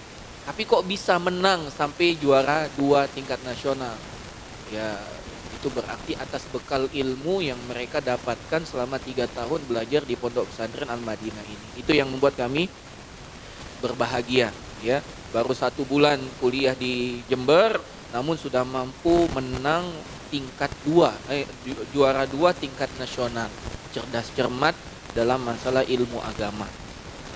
Tapi kok bisa menang sampai juara 2 tingkat nasional? Ya, itu berarti atas bekal ilmu yang mereka dapatkan selama 3 tahun belajar di Pondok Pesantren Al-Madinah ini. Itu yang membuat kami berbahagia, ya. Baru 1 bulan kuliah di Jember, namun sudah mampu menang tingkat 2, juara 2 tingkat nasional. Cerdas cermat dalam masalah ilmu agama.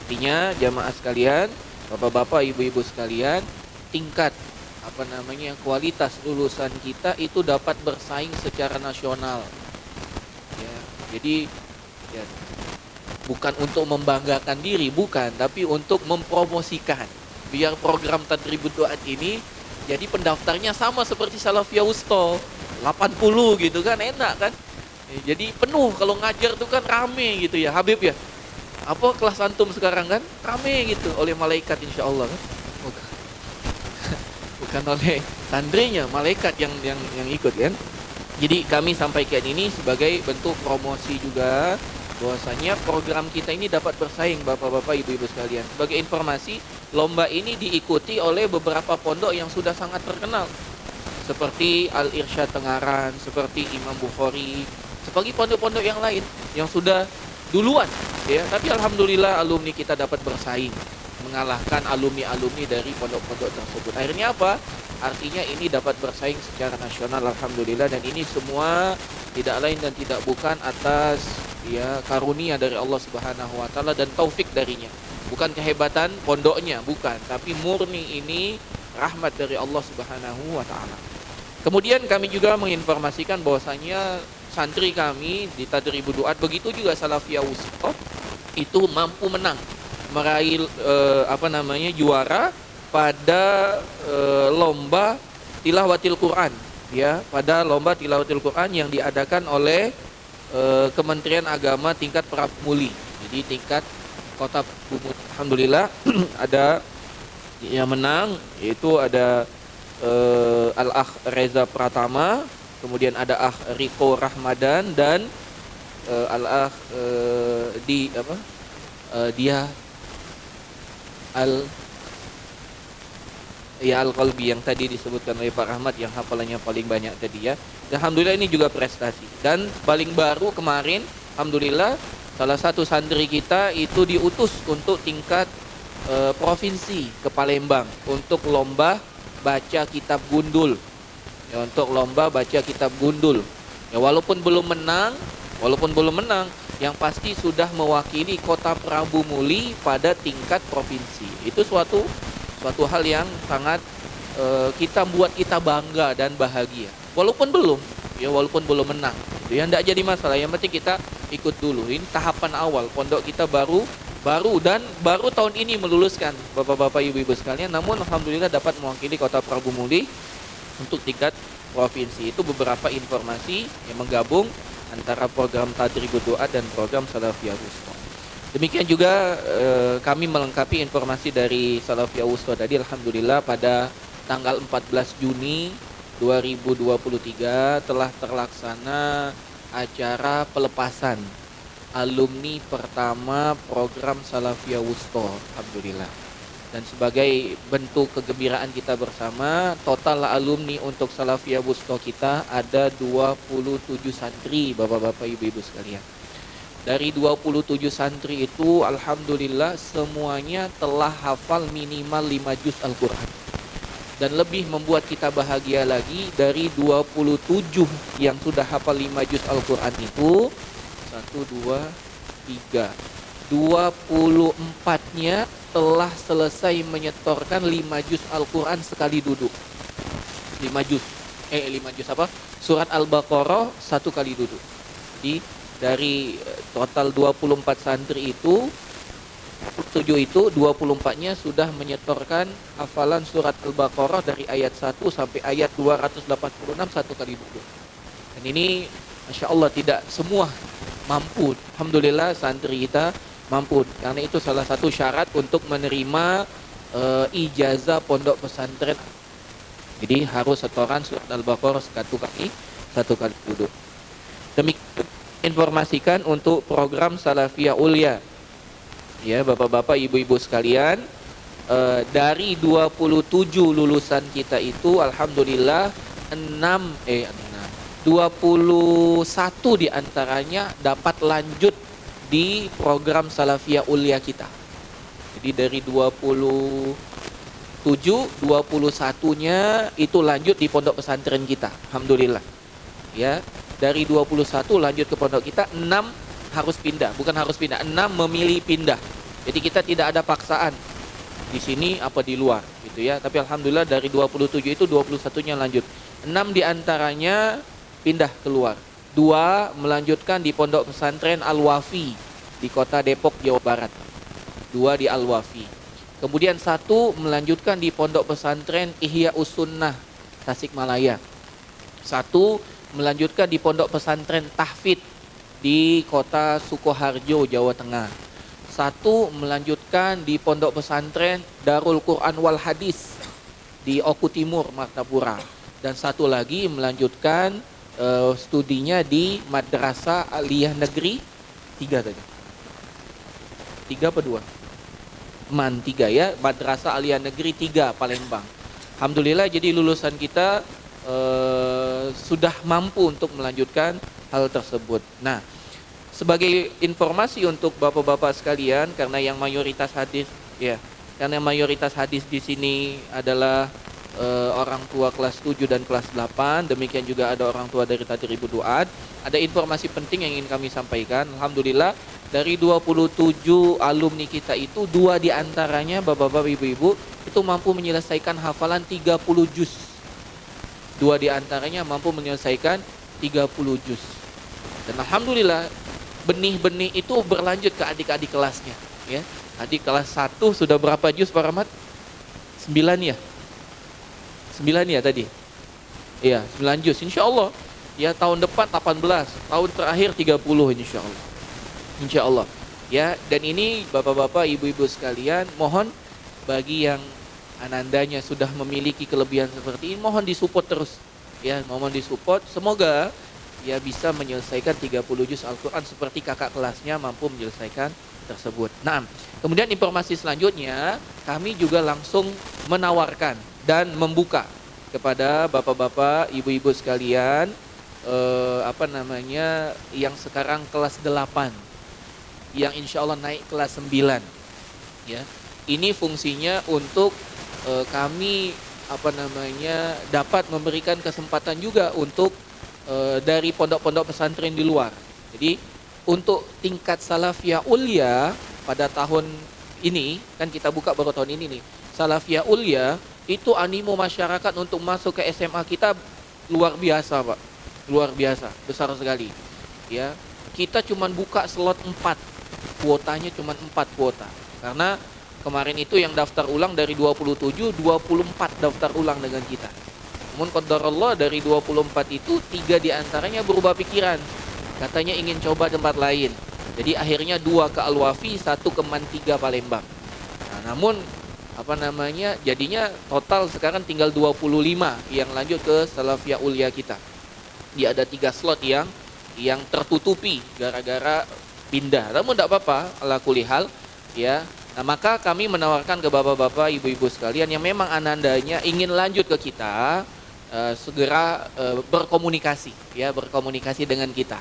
Artinya jamaah sekalian, bapak-bapak, ibu-ibu sekalian, tingkat kualitas lulusan kita itu dapat bersaing secara nasional. Ya, jadi ya, bukan untuk membanggakan diri, bukan, tapi untuk mempromosikan. Biar program Tadribud Duat ini jadi pendaftarnya sama seperti Salafiyah Wusto, 80 gitu kan, enak kan? Jadi penuh, kalau ngajar tuh kan rame gitu ya Habib ya. Apa kelas antum sekarang kan rame gitu oleh malaikat insya Allah kan. Bukan oleh santrinya, malaikat yang ikut kan. Jadi kami sampaikan ini sebagai bentuk promosi juga bahwasanya program kita ini dapat bersaing bapak-bapak, ibu-ibu sekalian. Sebagai informasi, lomba ini diikuti oleh beberapa pondok yang sudah sangat terkenal, seperti Al-Irsyad Tengaran, seperti Imam Bukhari, sebagai pondok-pondok yang lain yang sudah duluan ya. Tapi alhamdulillah alumni kita dapat bersaing, mengalahkan alumni-alumni dari pondok-pondok tersebut. Akhirnya apa? Artinya ini dapat bersaing secara nasional alhamdulillah, dan ini semua tidak lain dan tidak bukan atas ya karunia dari Allah Subhanahu wa taala dan taufik darinya. Bukan kehebatan pondoknya, bukan, tapi murni ini rahmat dari Allah Subhanahu wa taala. Kemudian kami juga menginformasikan bahwasanya santri kami di Tadribud Duat, begitu juga Salafiyah Wusta itu mampu menang, meraih juara pada lomba tilawatil Quran, ya, pada lomba tilawatil Quran yang diadakan oleh Kementerian Agama tingkat Prabumuli. Jadi tingkat Kota Prabumuli. Alhamdulillah ada yang menang, yaitu ada Al-Akh Reza Pratama, kemudian ada Akh Riko Rahmadan dan Al-Akh dia Al-Qalbi yang tadi disebutkan oleh Pak Rahmat yang hafalannya paling banyak tadi ya. Dan alhamdulillah ini juga prestasi. Dan paling baru kemarin alhamdulillah salah satu santri kita itu diutus untuk tingkat provinsi ke Palembang untuk lomba baca kitab gundul. Ya, untuk lomba baca kitab gundul. Ya, walaupun belum menang, yang pasti sudah mewakili Kota Prabumuli pada tingkat provinsi. Itu suatu hal yang sangat buat kita bangga dan bahagia. Walaupun belum menang. Ya enggak jadi masalah, yang penting kita ikut dulu. Ini tahapan awal. Pondok kita baru tahun ini meluluskan Bapak-bapak Ibu-ibu sekalian, namun alhamdulillah dapat mewakili Kota Prabumuli untuk tingkat provinsi. Itu beberapa informasi yang menggabung antara program Tadribud Duat dan program Salafiyah Wusta. Demikian juga kami melengkapi informasi dari Salafiyah Wusta tadi. Alhamdulillah pada tanggal 14 Juni 2023 telah terlaksana acara pelepasan alumni pertama program Salafiyah Wusta. Alhamdulillah. Dan sebagai bentuk kegembiraan kita bersama, total alumni untuk Salafiyah Wusta kita ada 27 santri, Bapak-bapak Ibu-ibu sekalian. Dari 27 santri itu alhamdulillah semuanya telah hafal minimal 5 juz Al-Quran. Dan lebih membuat kita bahagia lagi, dari 27 yang sudah hafal 5 juz Al-Quran itu 24-nya telah selesai menyetorkan 5 juz Al-Quran sekali duduk. 5 juz Surat Al-Baqarah satu kali duduk. Jadi dari total 24 santri itu 7 itu 24-nya sudah menyetorkan hafalan surat Al-Baqarah dari ayat 1 sampai ayat 286 satu kali duduk. Dan ini Masya Allah tidak semua mampu. Alhamdulillah santri kita mampu. Karena itu salah satu syarat untuk menerima ijazah pondok pesantren. Jadi harus setoran surat Al-Baqarah satu kali duduk. Demikian informasikan untuk program Salafiyah Ulia. Ya, Bapak-bapak, Ibu-ibu sekalian, dari 27 lulusan kita itu alhamdulillah 21 diantaranya dapat lanjut di program Salafiyah Ulia kita. Jadi dari 27, 21-nya itu lanjut di pondok pesantren kita. Alhamdulillah. Ya, dari 21 lanjut ke pondok kita, 6 harus pindah, 6 memilih pindah. Jadi kita tidak ada paksaan di sini apa di luar gitu ya. Tapi alhamdulillah dari 27 itu 21-nya lanjut. 6 diantaranya pindah keluar. 2 melanjutkan di pondok pesantren Al-Wafi di kota Depok, Jawa Barat. 2 di Al-Wafi. Kemudian 1 melanjutkan di pondok pesantren Ihya Us-Sunnah Tasikmalaya. 1 melanjutkan di pondok pesantren Tahfidz di kota Sukoharjo, Jawa Tengah. 1 melanjutkan di pondok pesantren Darul Quran wal Hadis di Oku Timur, Martapura. Dan 1 lagi melanjutkan studinya di Madrasah Aliyah Negeri 3 tadi. 3 apa 2? 3 ya, Madrasah Aliyah Negeri 3 Palembang. Alhamdulillah jadi lulusan kita sudah mampu untuk melanjutkan hal tersebut. Nah, sebagai informasi untuk bapak-bapak sekalian, karena yang mayoritas hadis di sini adalah orang tua kelas 7 dan kelas 8. Demikian juga ada orang tua dari Tadribu Duat. Ada informasi penting yang ingin kami sampaikan. Alhamdulillah dari 27 alumni kita itu 2 diantaranya bapak-bapak ibu-ibu itu mampu menyelesaikan hafalan 30 juz. 2 diantaranya mampu menyelesaikan 30 juz. Dan alhamdulillah benih-benih itu berlanjut ke adik-adik kelasnya. Ya, adik kelas 1 sudah berapa juz Pak Rahmat? 9 ya? 9 ya tadi? Iya, 9 juz insya Allah. Ya tahun depan 18, tahun terakhir 30 insya Allah. Insya Allah. Ya, dan ini bapak-bapak, ibu-ibu sekalian, mohon bagi yang anandanya sudah memiliki kelebihan seperti ini, mohon disupport terus. Ya, mohon disupport. Semoga ya bisa menyelesaikan 30 juz Al-Quran seperti kakak kelasnya mampu menyelesaikan tersebut. Nah, kemudian informasi selanjutnya, kami juga langsung menawarkan dan membuka kepada bapak-bapak, ibu-ibu sekalian, yang sekarang kelas 8, yang insya Allah naik kelas 9. Ya, ini fungsinya untuk kami dapat memberikan kesempatan juga untuk dari pondok-pondok pesantren di luar. Jadi untuk tingkat Salafiyah Ulia pada tahun ini, kan kita buka baru tahun ini nih, Salafiyah Ulia itu animo masyarakat untuk masuk ke SMA kita luar biasa Pak, luar biasa, besar sekali. Ya, kita cuman buka slot 4, kuotanya cuman 4 kuota, karena kemarin itu yang daftar ulang dari 27, 24 daftar ulang dengan kita. Namun qadarullah dari 24 itu 3 diantaranya berubah pikiran, katanya ingin coba tempat lain. Jadi akhirnya 2 ke Al-Wafi, 1 ke Man 3 Palembang. Nah, namun jadinya total sekarang tinggal 25 yang lanjut ke Salafiyah Ulia kita. Dia ada 3 slot yang tertutupi gara-gara pindah. Namun tidak apa-apa, ala kulli hal ya. Nah, maka kami menawarkan ke bapak-bapak, ibu-ibu sekalian yang memang anandanya ingin lanjut ke kita, segera berkomunikasi dengan kita.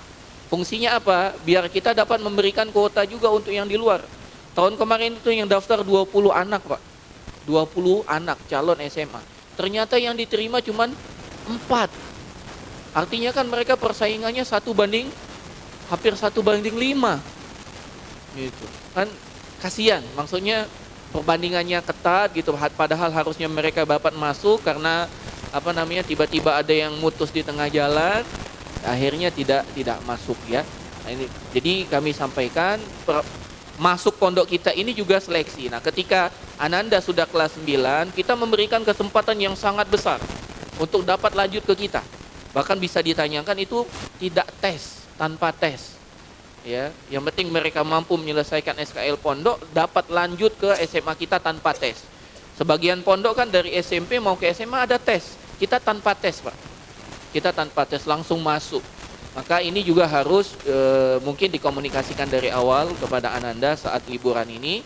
Fungsinya apa? Biar kita dapat memberikan kuota juga untuk yang di luar. Tahun kemarin itu yang daftar 20 anak Pak, 20 anak calon SMA. Ternyata yang diterima cuma 4. Artinya kan mereka persaingannya hampir 1:5. Gitu. Kan kasihan, maksudnya perbandingannya ketat gitu, padahal harusnya mereka dapat masuk karena tiba-tiba ada yang mutus di tengah jalan, akhirnya tidak masuk ya. Nah, ini jadi kami sampaikan masuk pondok kita ini juga seleksi. Nah, ketika ananda sudah kelas 9, kita memberikan kesempatan yang sangat besar untuk dapat lanjut ke kita. Bahkan bisa ditanyakan itu tidak tes, tanpa tes. Ya, yang penting mereka mampu menyelesaikan SKL pondok, dapat lanjut ke SMA kita tanpa tes. Sebagian pondok kan dari SMP mau ke SMA ada tes. Kita tanpa tes, Pak. Kita tanpa tes langsung masuk. Maka ini juga harus mungkin dikomunikasikan dari awal kepada ananda saat liburan ini,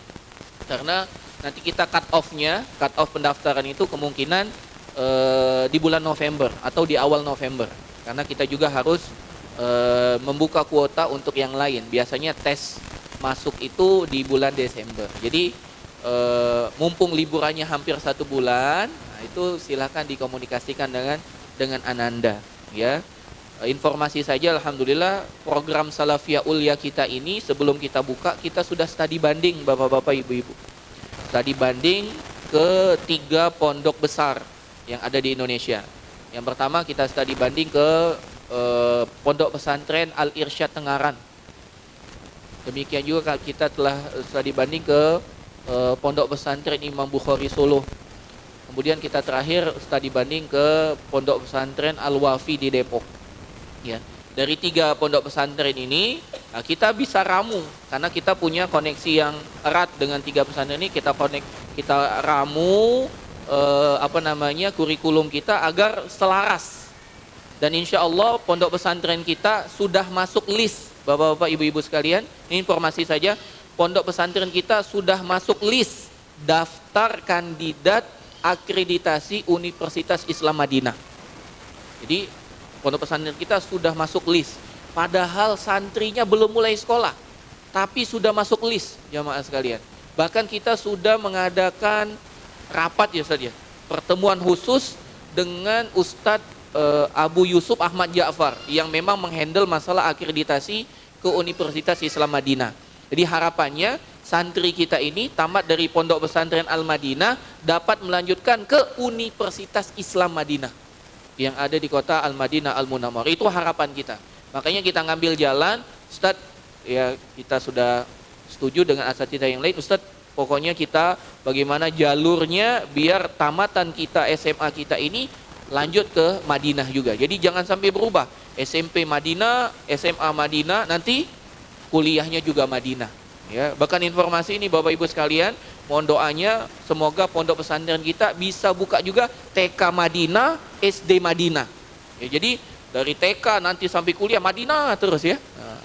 karena nanti kita cut off pendaftaran itu kemungkinan di bulan November atau di awal November, karena kita juga harus membuka kuota untuk yang lain. Biasanya tes masuk itu di bulan Desember. Jadi mumpung liburannya hampir 1 bulan, nah itu silakan dikomunikasikan dengan ananda ya. Informasi saja, alhamdulillah program Salafiyah Ulia kita ini sebelum kita buka, kita sudah studi banding bapak-bapak ibu-ibu. Studi banding ke 3 pondok besar yang ada di Indonesia. Yang pertama kita studi banding ke Pondok Pesantren Al-Irsyad Tengaran. Demikian juga kita telah studi banding ke Pondok Pesantren Imam Bukhari Solo. Kemudian kita terakhir studi banding ke Pondok Pesantren Al-Wafi di Depok. Ya, dari 3 pondok pesantren ini kita bisa ramu karena kita punya koneksi yang erat dengan 3 pesantren ini. Kita ramu kurikulum kita agar selaras. Dan insya Allah pondok pesantren kita sudah masuk list, bapak-bapak ibu-ibu sekalian. Ini informasi saja, pondok pesantren kita sudah masuk list daftar kandidat akreditasi Universitas Islam Madinah. Jadi pondok pesantren kita sudah masuk list, padahal santrinya belum mulai sekolah, tapi sudah masuk list jamaah sekalian. Bahkan kita sudah mengadakan rapat ya Ustaz ya, pertemuan khusus dengan Ustadz Abu Yusuf Ahmad Ja'far yang memang menghandle masalah akreditasi ke Universitas Islam Madinah. Jadi harapannya santri kita ini tamat dari Pondok Pesantren Al-Madinah dapat melanjutkan ke Universitas Islam Madinah yang ada di kota Al-Madinah Al-Munawwarah. Itu harapan kita. Makanya kita ngambil jalan, Ustadz, ya kita sudah setuju dengan asatidz yang lain, Ustadz, pokoknya kita bagaimana jalurnya biar tamatan kita SMA kita ini lanjut ke Madinah juga. Jadi jangan sampai berubah. SMP Madinah, SMA Madinah, nanti kuliahnya juga Madinah. Ya, bahkan informasi ini Bapak Ibu sekalian, mohon doanya semoga pondok pesantren kita bisa buka juga TK Madinah, SD Madinah. Ya, jadi dari TK nanti sampai kuliah Madinah terus ya. Nah,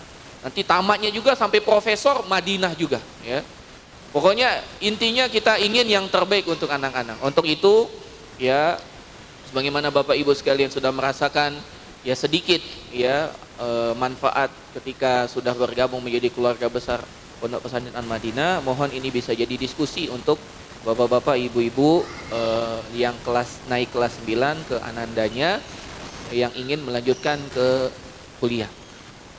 nanti tamatnya juga sampai profesor Madinah juga. Ya, pokoknya intinya kita ingin yang terbaik untuk anak-anak. Untuk itu ya, sebagaimana Bapak Ibu sekalian sudah merasakan ya sedikit ya manfaat ketika sudah bergabung menjadi keluarga besar Pondok Pesantren Al-Madinah, mohon ini bisa jadi diskusi untuk bapak-bapak, ibu-ibu yang naik kelas 9 ke anandanya yang ingin melanjutkan ke kuliah.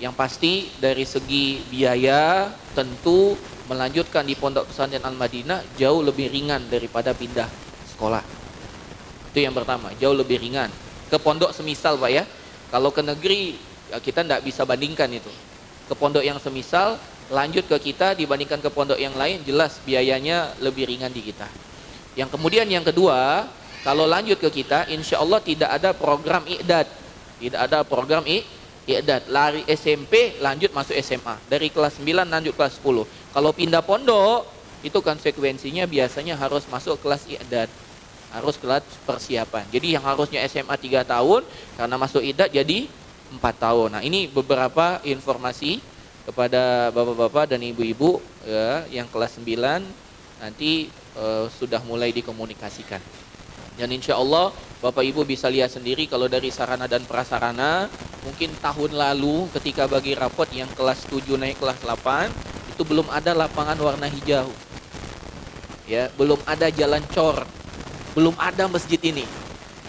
Yang pasti dari segi biaya tentu melanjutkan di Pondok Pesantren Al-Madinah jauh lebih ringan daripada pindah sekolah. Itu yang pertama, jauh lebih ringan. Ke pondok semisal Pak ya, kalau ke negeri ya kita tidak bisa bandingkan itu. Ke pondok yang semisal lanjut ke kita dibandingkan ke pondok yang lain, jelas biayanya lebih ringan di kita. Yang kemudian yang kedua, kalau lanjut ke kita, insya Allah tidak ada program i'dad, tidak ada program i'dad. Lari SMP lanjut masuk SMA, dari kelas 9 lanjut kelas 10. Kalau pindah pondok itu konsekuensinya biasanya harus masuk kelas i'dad, harus kelas persiapan. Jadi yang harusnya SMA 3 tahun karena masuk i'dad jadi 4 tahun. Nah ini beberapa informasi kepada bapak-bapak dan ibu-ibu ya, yang kelas 9 nanti sudah mulai dikomunikasikan. Dan insya Allah Bapak Ibu bisa lihat sendiri kalau dari sarana dan prasarana, mungkin tahun lalu ketika bagi rapot yang kelas 7 naik kelas 8 itu belum ada lapangan warna hijau ya, belum ada jalan cor, belum ada masjid ini.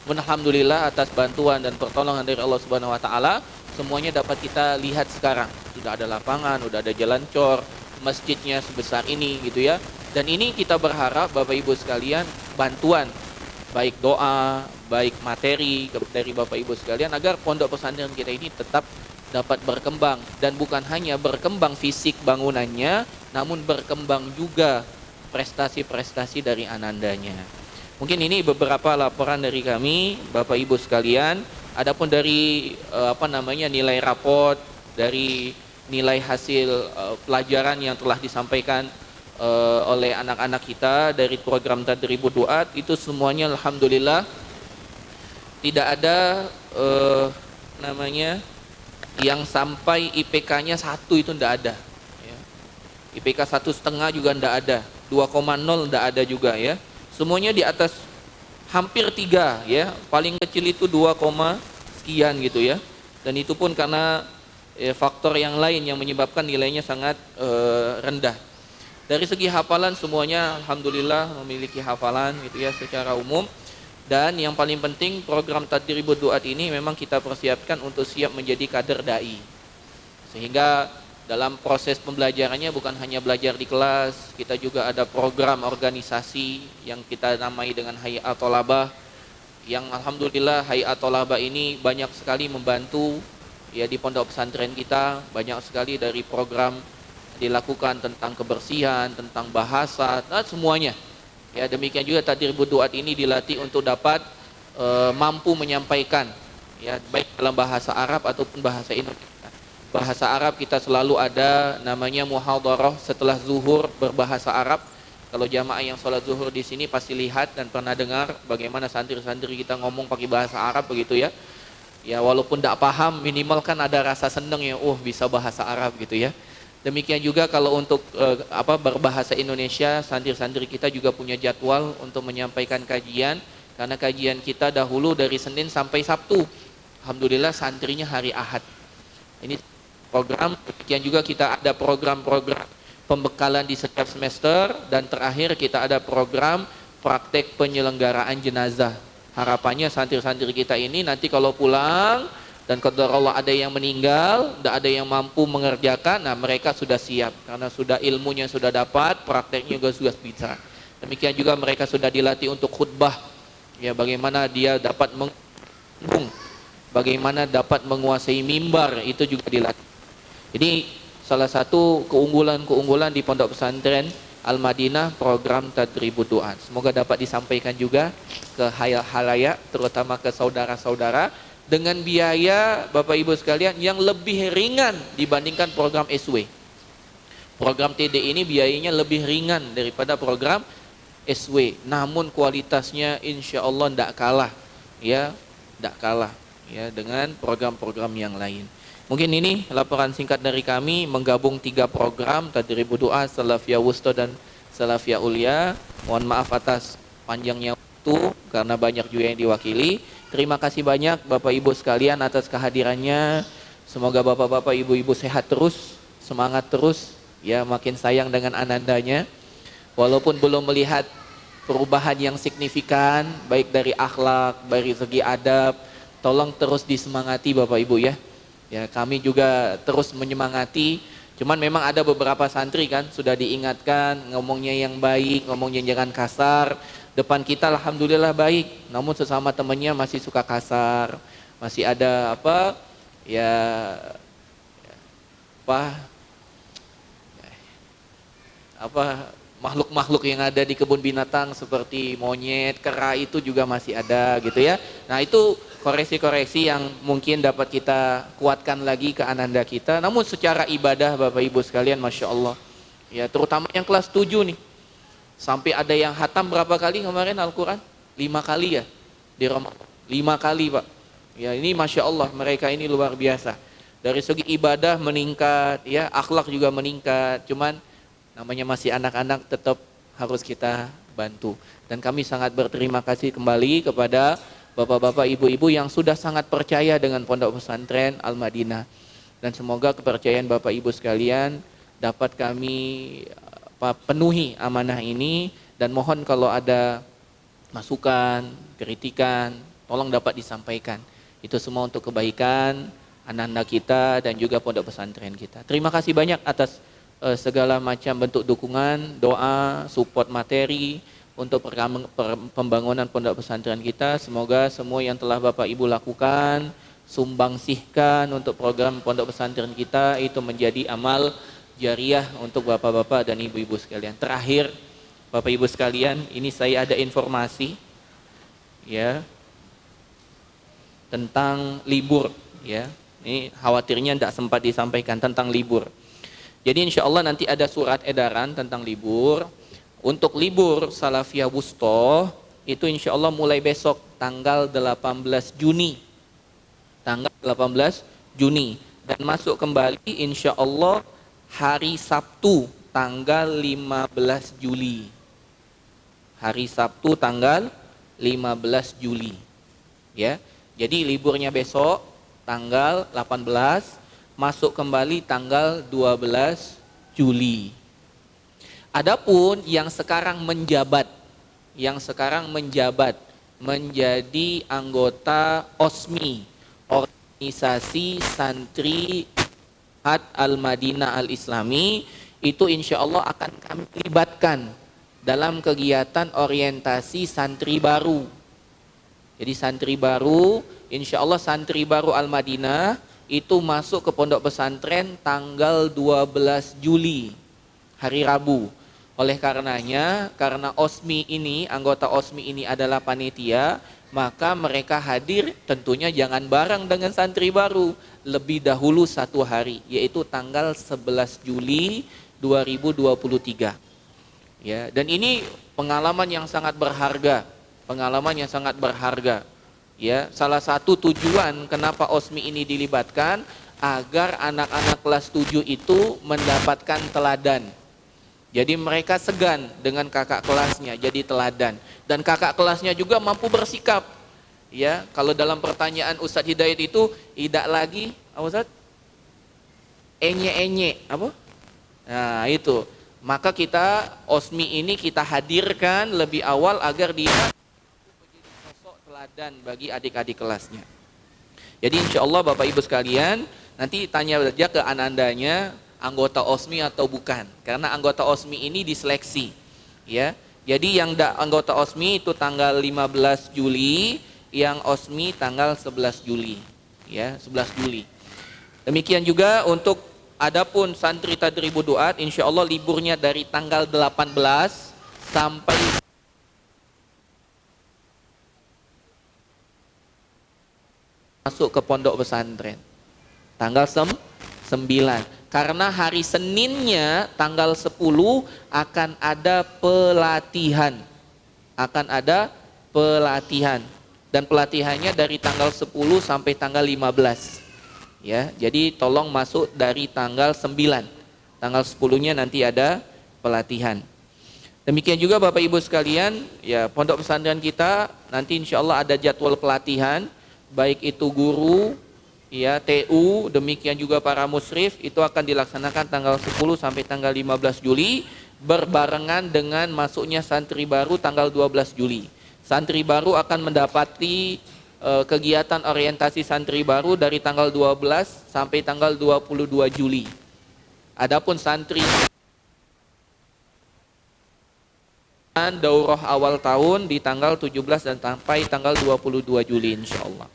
Alhamdulillah atas bantuan dan pertolongan dari Allah Subhanahu wa taala, semuanya dapat kita lihat sekarang. Sudah ada lapangan, sudah ada jalan cor, masjidnya sebesar ini gitu ya. Dan ini kita berharap Bapak Ibu sekalian bantuan baik doa, baik materi dari Bapak Ibu sekalian agar pondok pesantren kita ini tetap dapat berkembang, dan bukan hanya berkembang fisik bangunannya, namun berkembang juga prestasi-prestasi dari anandanya. Mungkin ini beberapa laporan dari kami Bapak Ibu sekalian. Adapun dari nilai raport, dari nilai hasil pelajaran yang telah disampaikan oleh anak-anak kita dari program Tadribud Duat, itu semuanya alhamdulillah tidak ada yang sampai IPK-nya 1 itu tidak ada ya. IPK 1,5 juga tidak ada, 2,0 tidak ada juga ya. Semuanya di atas hampir 3 ya, paling kecil itu 2, sekian gitu ya. Dan itu pun karena faktor yang lain yang menyebabkan nilainya sangat rendah. Dari segi hafalan semuanya alhamdulillah memiliki hafalan gitu ya secara umum. Dan yang paling penting program Tadribud Duat ini memang kita persiapkan untuk siap menjadi kader dai. Sehingga dalam proses pembelajarannya bukan hanya belajar di kelas, kita juga ada program organisasi yang kita namai dengan Hay'at Thalabah, yang alhamdulillah Hay'at Thalabah ini banyak sekali membantu ya di pondok pesantren kita. Banyak sekali dari program dilakukan tentang kebersihan, tentang bahasa, dan semuanya. Ya, demikian juga Tadribud Duat ini dilatih untuk dapat mampu menyampaikan ya baik dalam bahasa Arab ataupun bahasa Indonesia. Bahasa Arab kita selalu ada namanya muhadharah setelah zuhur berbahasa Arab. Kalau jamaah yang sholat zuhur di sini pasti lihat dan pernah dengar bagaimana santri-santri kita ngomong pakai bahasa Arab begitu ya. Ya walaupun tidak paham minimal kan ada rasa senang ya, bisa bahasa Arab gitu ya. Demikian juga kalau untuk berbahasa Indonesia, santri-santri kita juga punya jadwal untuk menyampaikan kajian, karena kajian kita dahulu dari Senin sampai Sabtu. Alhamdulillah santrinya hari Ahad. Ini program. Demikian juga kita ada program-program pembekalan di setiap semester, dan terakhir kita ada program praktek penyelenggaraan jenazah. Harapannya santri-santri kita ini nanti kalau pulang dan qadar Allah ada yang meninggal, tidak ada yang mampu mengerjakan, nah mereka sudah siap karena sudah ilmunya sudah dapat, prakteknya juga sudah bisa. Demikian juga mereka sudah dilatih untuk khutbah, ya bagaimana dia dapat menghubung, bagaimana dapat menguasai mimbar, itu juga dilatih. Jadi salah satu keunggulan-keunggulan di Pondok Pesantren Al-Madinah program Tadribud Du'at. Semoga dapat disampaikan juga ke halayak, terutama ke saudara-saudara, dengan biaya Bapak Ibu sekalian yang lebih ringan dibandingkan program SW. Program TD ini biayanya lebih ringan daripada program SW, namun kualitasnya insya Allah tidak kalah, ya, tidak kalah, ya, dengan program-program yang lain. Mungkin ini laporan singkat dari kami menggabung 3 program Tadribud Du'at, Salafiyah Wusta dan Salafiyah Ulia. Mohon maaf atas panjangnya waktu karena banyak juga yang diwakili. Terima kasih banyak Bapak Ibu sekalian atas kehadirannya. Semoga Bapak-bapak Ibu-ibu sehat terus, semangat terus, ya, makin sayang dengan anandanya. Walaupun belum melihat perubahan yang signifikan baik dari akhlak, dari segi adab, tolong terus disemangati Bapak Ibu ya. Ya, kami juga terus menyemangati. Cuman memang ada beberapa santri kan sudah diingatkan ngomongnya yang baik, ngomongnya jangan kasar. Depan kita alhamdulillah baik, namun sesama temannya masih suka kasar. Masih ada makhluk-makhluk yang ada di kebun binatang seperti monyet, kera itu juga masih ada gitu ya. Nah, itu koreksi-koreksi yang mungkin dapat kita kuatkan lagi ke ananda kita. Namun secara ibadah Bapak Ibu sekalian Masya Allah, ya, terutama yang kelas 7 nih, sampai ada yang hatam berapa kali kemarin Al-Quran? 5 kali ya di Ramadan, 5 kali Pak. Ya, ini Masya Allah, mereka ini luar biasa. Dari segi ibadah meningkat, ya, akhlak juga meningkat. Cuman namanya masih anak-anak, tetap harus kita bantu. Dan kami sangat berterima kasih kembali kepada Bapak-bapak, Ibu-ibu yang sudah sangat percaya dengan Pondok Pesantren Al-Madinah. Dan semoga kepercayaan Bapak Ibu sekalian dapat kami penuhi amanah ini. Dan mohon kalau ada masukan, kritikan, tolong dapat disampaikan. Itu semua untuk kebaikan anak-anak kita dan juga Pondok Pesantren kita. Terima kasih banyak atas segala macam bentuk dukungan, doa, support materi untuk pembangunan Pondok Pesantren kita. Semoga semua yang telah Bapak Ibu lakukan, sumbangsihkan untuk program Pondok Pesantren kita itu menjadi amal jariah untuk Bapak-bapak dan Ibu-ibu sekalian. Terakhir, Bapak Ibu sekalian, ini saya ada informasi ya tentang libur ya. Ini khawatirnya tidak sempat disampaikan tentang libur. Jadi insya Allah nanti ada surat edaran tentang libur. Untuk libur Salafiyah Wusta itu insya Allah mulai besok tanggal 18 Juni. Tanggal 18 Juni. Dan masuk kembali insya Allah hari Sabtu tanggal 15 Juli. Hari Sabtu tanggal 15 Juli. Ya. Jadi liburnya besok tanggal 18, masuk kembali tanggal 12 Juli. Adapun yang sekarang menjabat menjadi anggota OSMI, Organisasi Santri Al-Madinah Al-Islami, itu insya Allah akan kami libatkan dalam kegiatan orientasi santri baru. Jadi santri baru, insya Allah santri baru Al-Madinah itu masuk ke Pondok Pesantren tanggal 12 Juli, hari Rabu. Oleh karenanya, karena OSMI ini, anggota OSMI ini adalah panitia, maka mereka hadir tentunya jangan bareng dengan santri baru, lebih dahulu 1 hari, yaitu tanggal 11 Juli 2023. Ya, dan ini pengalaman yang sangat berharga, Ya, salah satu tujuan kenapa OSMI ini dilibatkan agar anak-anak kelas 7 itu mendapatkan teladan. Jadi mereka segan dengan kakak kelasnya, jadi teladan. Dan kakak kelasnya juga mampu bersikap. Ya, kalau dalam pertanyaan Ustadz Hidayat itu tidak lagi, apa Ustadz? Enye-enye, apa? Nah, itu. Maka kita OSMI ini kita hadirkan lebih awal agar dia menjadi sosok teladan bagi adik-adik kelasnya. Jadi insya Allah Bapak Ibu sekalian, nanti tanya saja ke anandanya anggota OSMI atau bukan. Karena anggota OSMI ini diseleksi. Ya. Jadi yang anggota OSMI itu tanggal 15 Juli, yang OSMI tanggal 11 Juli. Ya, 11 Juli. Demikian juga untuk adapun santri Tadribud Duat, insya Allah liburnya dari tanggal 18 sampai masuk ke pondok pesantren. Tanggal 9. Karena hari Seninnya tanggal 10 akan ada pelatihan. Akan ada pelatihan. Dan pelatihannya dari tanggal 10 sampai tanggal 15. Ya, jadi tolong masuk dari tanggal 9. Tanggal 10-nya nanti ada pelatihan. Demikian juga Bapak Ibu sekalian, ya pondok pesantren kita nanti insya Allah ada jadwal pelatihan, baik itu guru, ya TU, demikian juga para musyrif, itu akan dilaksanakan tanggal 10 sampai tanggal 15 Juli berbarengan dengan masuknya santri baru tanggal 12 Juli. Santri baru akan mendapati kegiatan orientasi santri baru dari tanggal 12 sampai tanggal 22 Juli. Adapun santri daurah awal tahun di tanggal 17 dan sampai tanggal 22 Juli insya Allah.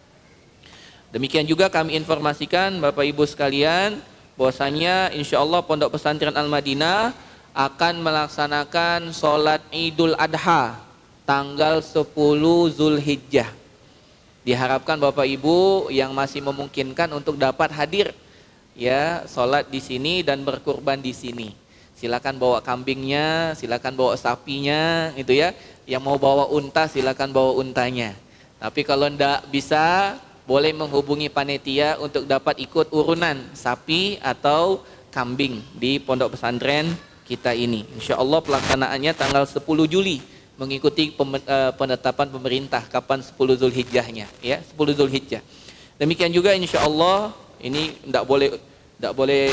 Demikian juga kami informasikan Bapak Ibu sekalian bahwasanya insya Allah Pondok Pesantren Al-Madinah akan melaksanakan sholat Idul Adha tanggal 10 Zulhijjah. Diharapkan Bapak Ibu yang masih memungkinkan untuk dapat hadir ya sholat di sini dan berkurban di sini. Silakan bawa kambingnya, silakan bawa sapinya, gitu ya. Yang mau bawa unta silakan bawa untanya. Tapi kalau tidak bisa, boleh menghubungi panitia untuk dapat ikut urunan sapi atau kambing di pondok pesantren kita ini. Insya Allah pelaksanaannya tanggal 10 Juli. Mengikuti penetapan pemerintah kapan 10 Zulhijjahnya ya 10 Zulhijjah. Demikian juga insya Allah ini tidak boleh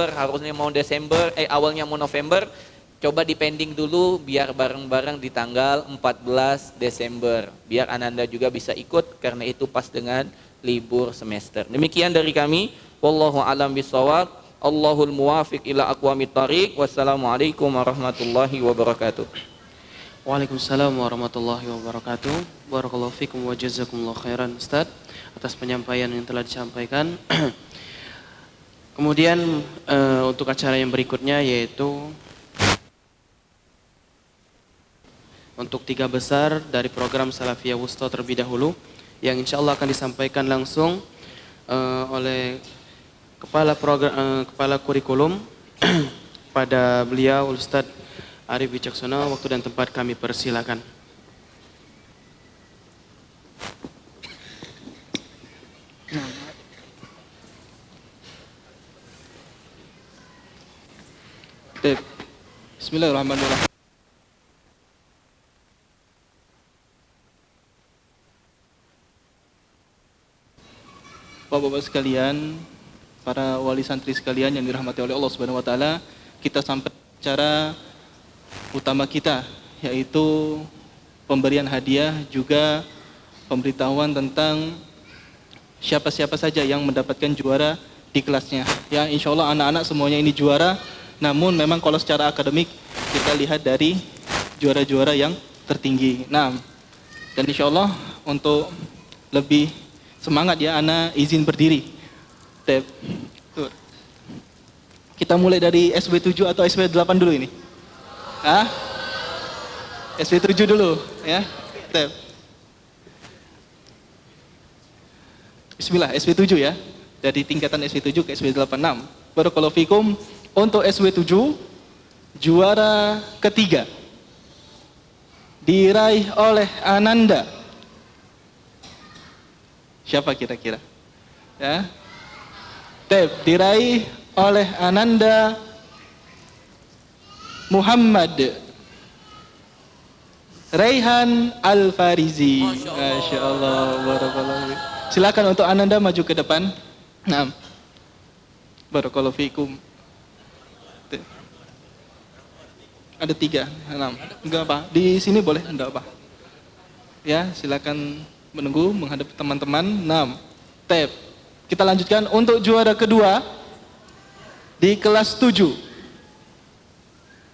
harusnya mau Desember, awalnya mau November, coba dipending dulu biar bareng-bareng di tanggal 14 Desember. Biar Ananda juga bisa ikut karena itu pas dengan libur semester. Demikian dari kami. Wallahu a'lam bishawab. Allahul muwafiq ila aqwamit thariq. Wassalamualaikum warahmatullahi wabarakatuh. Waalaikumsalam warahmatullahi wabarakatuh. Barakallahu fikum wa jazakumullahu khairan Ustaz atas penyampaian yang telah disampaikan. Kemudian untuk acara yang berikutnya yaitu untuk 3 besar dari program Salafiyah Wusta terlebih dahulu yang insya Allah akan disampaikan langsung oleh kepala kurikulum pada beliau Ustaz Arif Wicaksana. Waktu dan tempat kami persilakan. Bismillahirrahmanirrahim. Bapak-bapak sekalian, para wali santri sekalian yang dirahmati oleh Allah Subhanahu wa taala, kita sampai acara utama kita yaitu pemberian hadiah juga pemberitahuan tentang siapa-siapa saja yang mendapatkan juara di kelasnya. Ya, insya Allah anak-anak semuanya ini juara. Namun memang kalau secara akademik kita lihat dari juara-juara yang tertinggi. Nah, dan insya Allah untuk lebih semangat ya, Ana izin berdiri. Kita mulai dari SW7 atau SW8 dulu ini? Hah? SW7 dulu ya. Bismillah, SW7 ya. Dari tingkatan SW7 ke SW86. Barakallahu fikum. Untuk SW7 juara ketiga diraih oleh Ananda. Siapa kira-kira? Ya. Tep diraih oleh Ananda Muhammad Raihan Al-Farizi. Masya Allah. Barakallahu fiik. Silakan untuk Ananda maju ke depan. Nah. Barakallahu fiikum. Ada 3, 6. Enggak apa. Di sini boleh, enggak apa. Ya, silakan menunggu menghadap teman-teman. 6. Tep. Kita lanjutkan untuk juara kedua di kelas 7.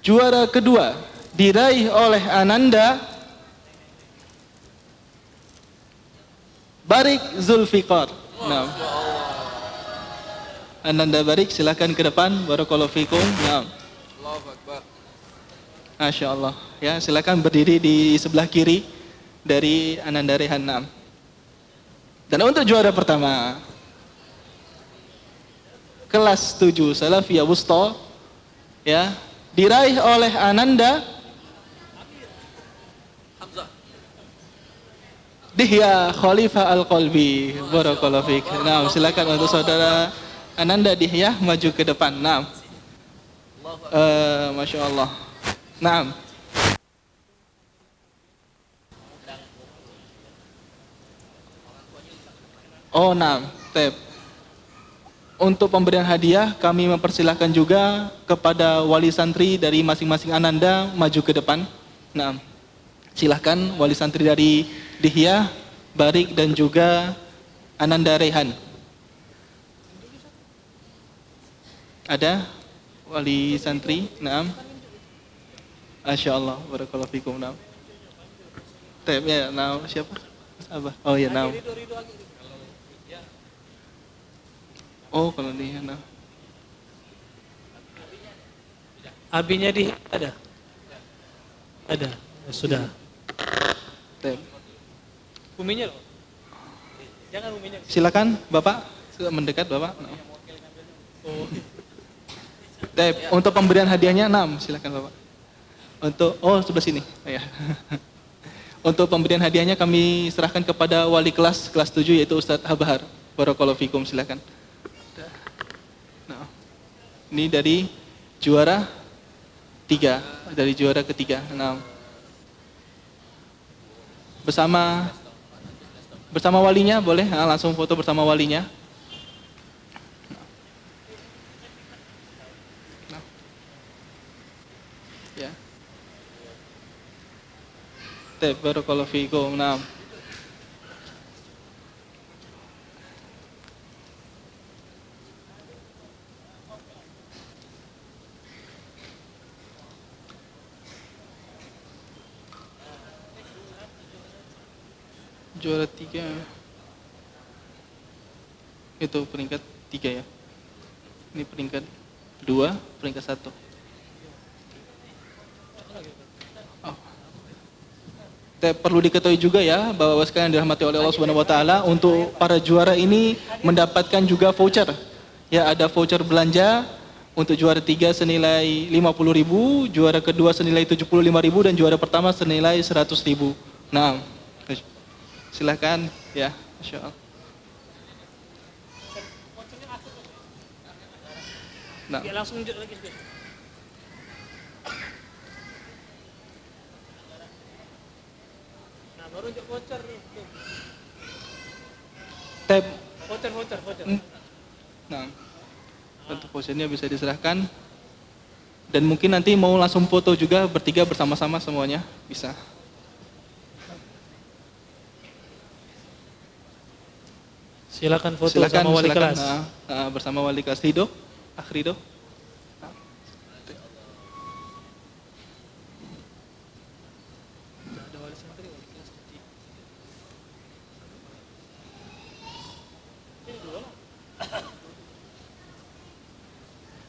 Juara kedua diraih oleh Ananda Barik Zulfikar. Nah. Ananda Barik, silakan ke depan. Barakallahu fikum. Nah. Masya Allah. Ya, silakan berdiri di sebelah kiri dari Ananda Rehan. Nah. Dan untuk juara pertama kelas 7 Salafiyah Wusta, ya, diraih oleh Ananda Dihya Khalifah Al-Qalbi. Barakallahu fiik. Nah, silakan untuk saudara Ananda Dihya maju ke depan. Nah. Masya Allah. Nah. Oh, nah, Tep. Untuk pemberian hadiah, kami mempersilahkan juga kepada wali santri dari masing-masing Ananda maju ke depan. Nah, silahkan wali santri dari Dihya, Barik dan juga Ananda Rehan. Ada wali santri? Naam. Masya Allah, barakallahu fikum. Naam. Ya, naam, siapa? Abah. Oh ya, naam. Oh, kalau dia, nah. Abinya ada? Ada, ya, sudah. Tep. Uminya loh. Jangan uminya. Silakan, Bapak. Sudah mendekat, Bapak. No. Tep. Untuk pemberian hadiahnya 6, silakan, Bapak. Untuk sebelah sini. Oh, ya. Untuk pemberian hadiahnya kami serahkan kepada wali kelas 7 yaitu Ustadz Habahar. Barakallahu fikum, silakan. Ini dari juara 3, dari juara ketiga. Nah, bersama walinya boleh, langsung foto bersama walinya. Nah. Ya. Barakallahu fiikum. Nah. Juara 3 itu peringkat 3 ya. Ini peringkat 2, peringkat 1. Perlu diketahui juga ya bahwa sekalian dirahmati oleh Allah Subhanahu wa taala, untuk para juara ini mendapatkan juga voucher. Ya, ada voucher belanja untuk juara 3 senilai 50.000, juara kedua senilai 75.000 dan juara pertama senilai 100.000. Nah, silakan ya, Masya Allah. Nah. Langsung lagi. Nah, baru untuk voucher. Tab. Voucher. Nah, untuk vouchernya bisa diserahkan. Dan mungkin nanti mau langsung foto juga bertiga bersama-sama semuanya, bisa. Silakan foto sama wali kelas. Bersama wali kelas Rido, Rido.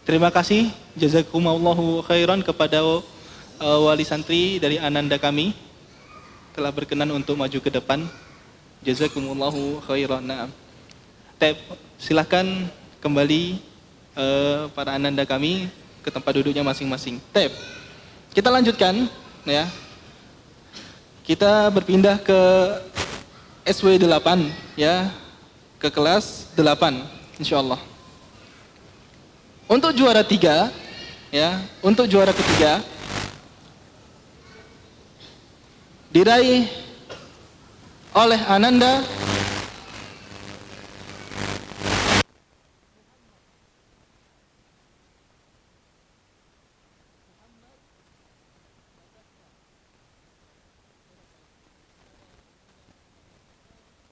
Terima kasih, jazakumullahu khairan kepada wali santri dari Ananda kami telah berkenan untuk maju ke depan. Jazakumullahu khairan. Nah. Silakan kembali para Ananda kami ke tempat duduknya masing-masing. Kita lanjutkan ya. Kita berpindah ke SW8 ya. ke kelas 8 insyaallah. Untuk juara 3 ya, untuk juara ketiga diraih oleh Ananda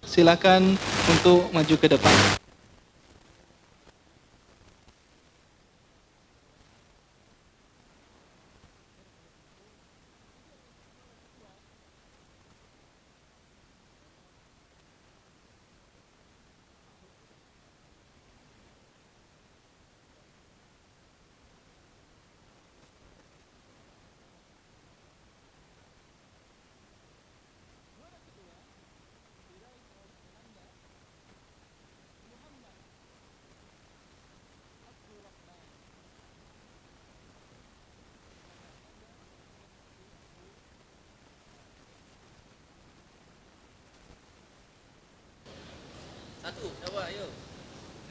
silakan untuk maju ke depan.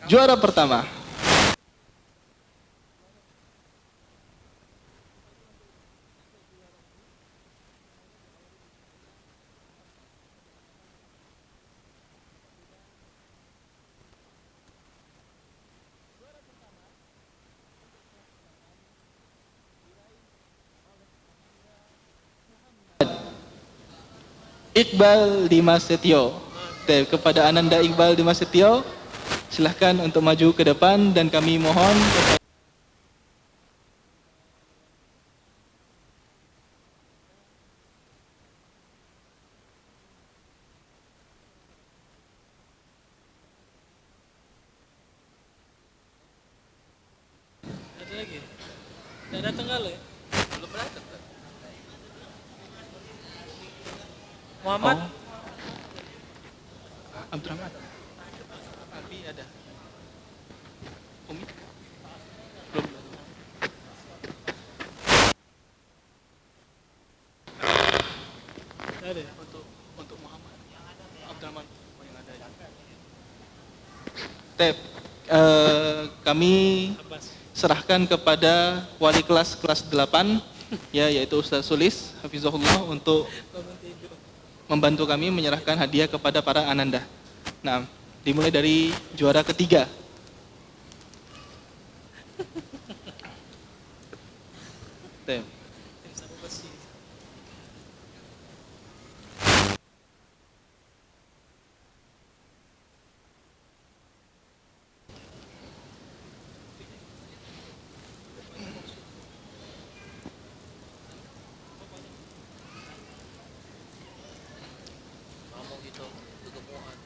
Juara pertama Iqbal Dimas Setio. Kepada Ananda Iqbal Dimas Setio, silahkan untuk maju ke depan dan kami mohon Ada lagi? Tidak datang kali? Belum datang. Muhammad? Abdurrahman. Abi ada. Umi? Belum. Ada. Untuk Muhammad. Abdurrahman. Oh, yang ada. Tep, kami Abbas. serahkan kepada wali kelas 8 ya, yaitu Ustaz Sulis hafizahullah untuk membantu kami menyerahkan hadiah kepada para ananda. Nah, dimulai dari juara ketiga. Tep.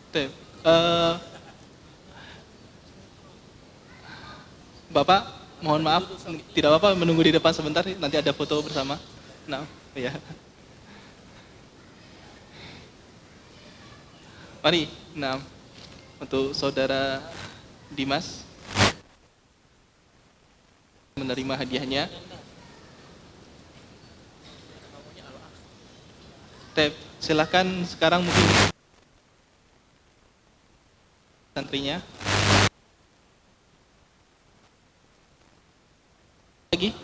Tep. Bapak, mohon maaf, tidak apa-apa menunggu di depan sebentar, nanti ada foto bersama. Nah, ya. Mari, nah, untuk saudara Dimas menerima hadiahnya. Tep, silakan sekarang mungkin santrinya. Lagi?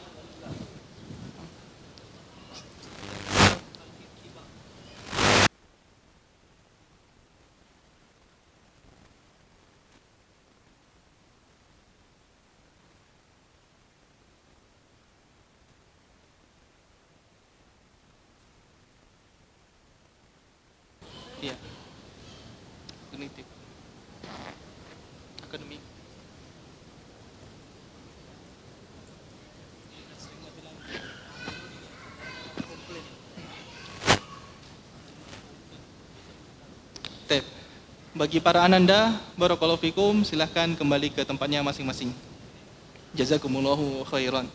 Iya. Kognitif. Akademik. Tep. Bagi para ananda, barakallahu fikum, silahkan kembali ke tempatnya masing-masing. Jazakumullahu khairan.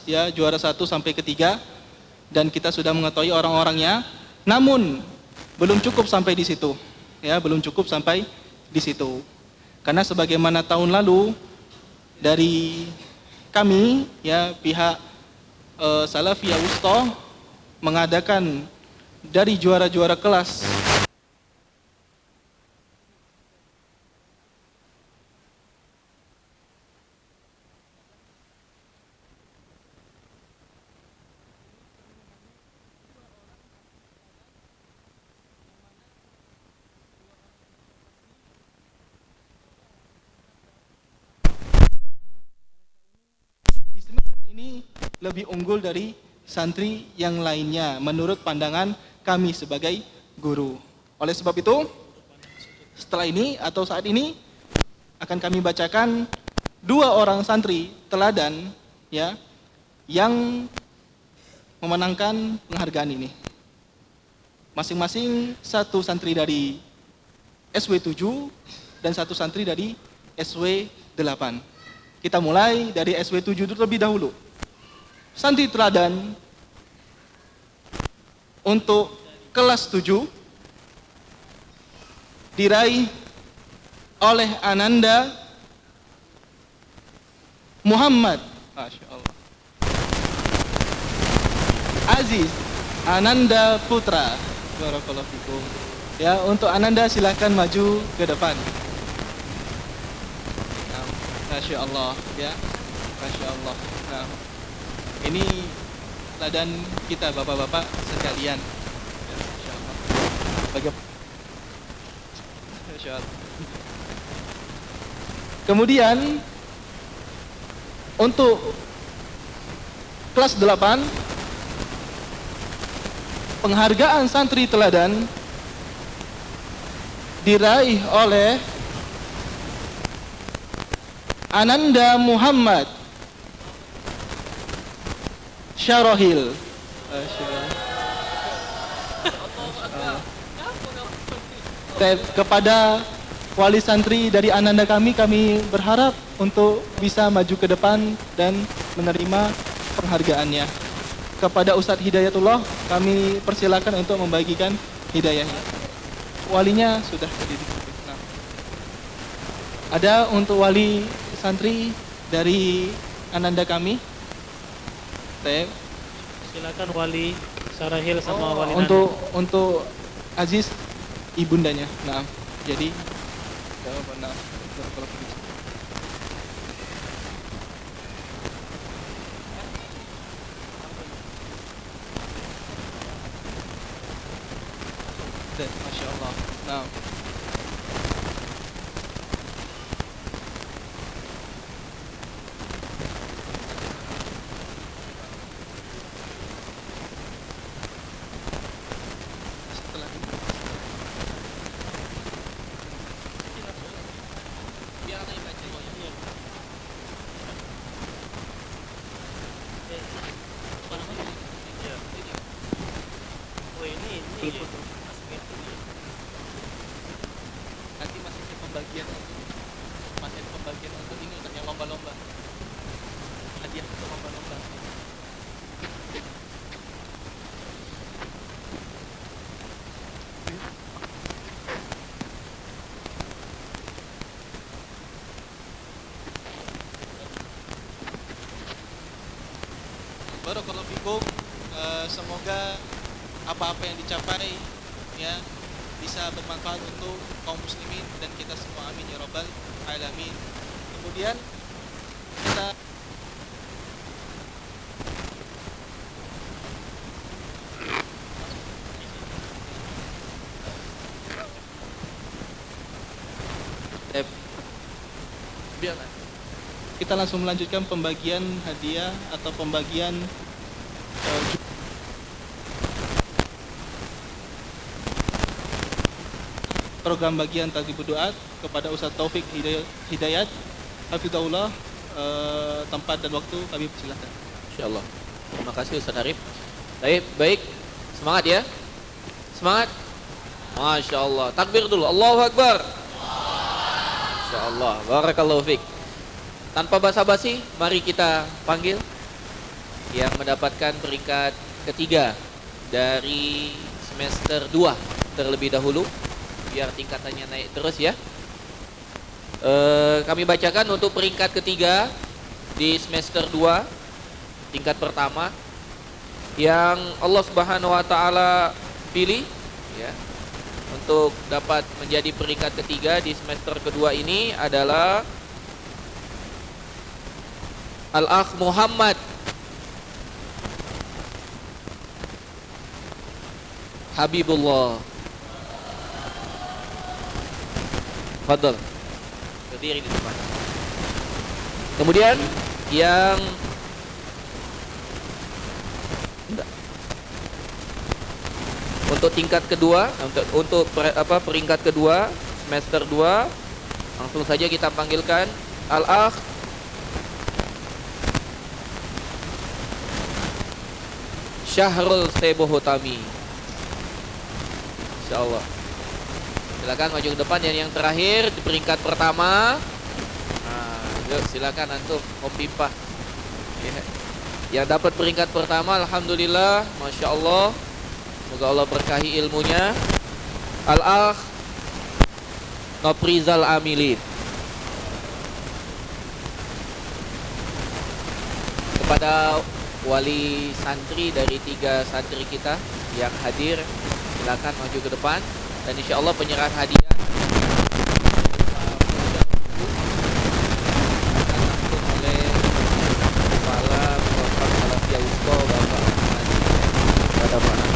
Ya, juara 1 sampai ke 3, dan kita sudah mengetahui orang-orangnya. Namun belum cukup sampai di situ. Ya, belum cukup sampai di situ. Karena sebagaimana tahun lalu dari kami ya pihak Salafiyah Wusta mengadakan dari juara-juara kelas ini lebih unggul dari santri yang lainnya menurut pandangan kami sebagai guru. Oleh sebab itu, setelah ini atau saat ini akan kami bacakan 2 orang santri teladan ya yang memenangkan penghargaan ini. Masing-masing satu santri dari SW7 dan satu santri dari SW8. Kita mulai dari SW7 itu terlebih dahulu. Santri teladan untuk kelas 7 diraih oleh Ananda Muhammad, Masya Allah, Aziz Ananda Putra. Barakallahu fikum. Ya, untuk Ananda silahkan maju ke depan. Nah, Masya Allah, ya, Masya Allah. Nah, ini teladan kita bapak-bapak sekalian. Ya, Masya Allah. Masya Allah. Kemudian untuk kelas 8 penghargaan santri teladan diraih oleh Ananda Muhammad Syarahil. Kepada wali santri dari Ananda kami berharap untuk bisa maju ke depan dan menerima penghargaannya. Kepada Ustadz Hidayatullah kami persilakan untuk membagikan hidayahnya. Walinya sudah berdiri. Nah, ada untuk wali santri dari Ananda kami. Silakan wali Sarahil sama wali Nanda. Untuk Aziz ibundanya. Nah, jadi nah, Masya Allah. Nah, setelah ini biar ada yang baca. Oh ini Nanti masih ada pembagian untuk ini kan yang lomba-lomba. Hadiah untuk lomba-lomba. Barakallahu fikum. Semoga apa-apa yang dicapai ya bisa bermanfaat untuk kaum muslimin dan kita semua, amin ya rabbal alamin. Kemudian kita kita langsung melanjutkan pembagian hadiah atau pembagian program bagian Tadribud Duat kepada Ustaz Taufik Hidayat Hafizahullah. Tempat dan waktu kami persilahkan. Insyaallah. Terima kasih Ustaz Arif. Baik. Semangat ya. Semangat. Masya Allah. Takbir dulu. Allahu Akbar. Masya Allah. Barakallahu fiik. Tanpa basa-basi, mari kita panggil yang mendapatkan peringkat ketiga dari semester 2 terlebih dahulu biar tingkatannya naik terus ya. Kami bacakan untuk peringkat ketiga di semester 2 tingkat pertama yang Allah Subhanahu wa taala pilih ya untuk dapat menjadi peringkat ketiga di semester kedua ini adalah Al-Akh Muhammad Habibullah. Fadal. Berdiri di depan. Kemudian yang untuk tingkat kedua, untuk peringkat kedua semester 2 langsung saja kita panggilkan Al-Akh Syahrul Sebohotami. Insyaallah. Silakan maju ke depan. Dan yang terakhir di peringkat pertama. Nah, yuk silakan antum Om Pimpah. Ya. Yang dapat peringkat pertama alhamdulillah, Masya Allah. Semoga Allah berkahi ilmunya. Al-Akh Noprizal Amilin. Kepada wali santri dari 3 santri kita yang hadir, silakan maju ke depan dan insya Allah penyerahan hadiah akan langsung oleh Kepala Program Salafiyah Wusta Bapak Haji pada Pak Ahmad.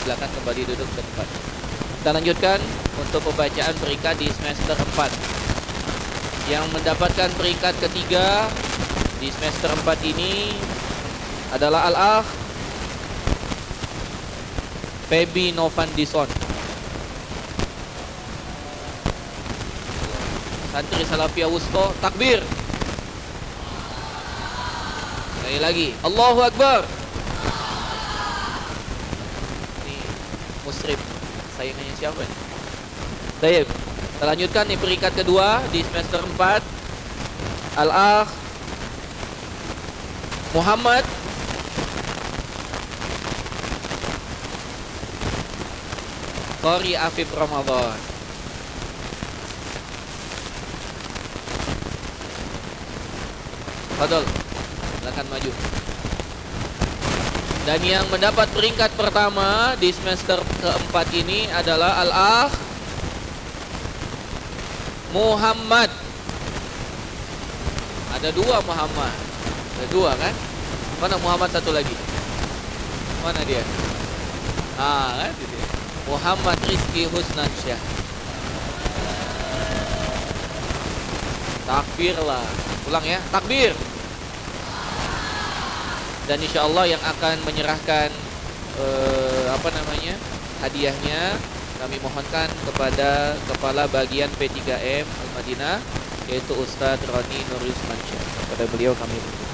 Silakan kembali duduk ke tempat. Kita lanjutkan untuk pembacaan peringkat di semester 4. Yang mendapatkan peringkat ketiga di semester 4 ini adalah Al-Akh Febi Novandison, santri Salafiyah Wusta. Takbir. Sekali lagi, Allahu Akbar. Musrib, saingannya siapa nih? Baik, kita lanjutkan di peringkat kedua di semester 4. Al-Akh Muhammad Qori Afif Ramadan. Fadol, silakan maju. Dan yang mendapat peringkat pertama di semester keempat ini adalah Al-Akh Muhammad. Ada 2 Muhammad. Ada 2 kan? Mana Muhammad satu lagi? Mana dia? Kan dia. Muhammad Rizki Husnansyah. Takbir lah. Ulang ya. Takbir. Dan insya Allah yang akan menyerahkan hadiahnya kami mohonkan kepada Kepala Bagian P3M Al-Madinah, yaitu Ustadz Roni Nurul Mansyah. Kepada beliau kami berikan.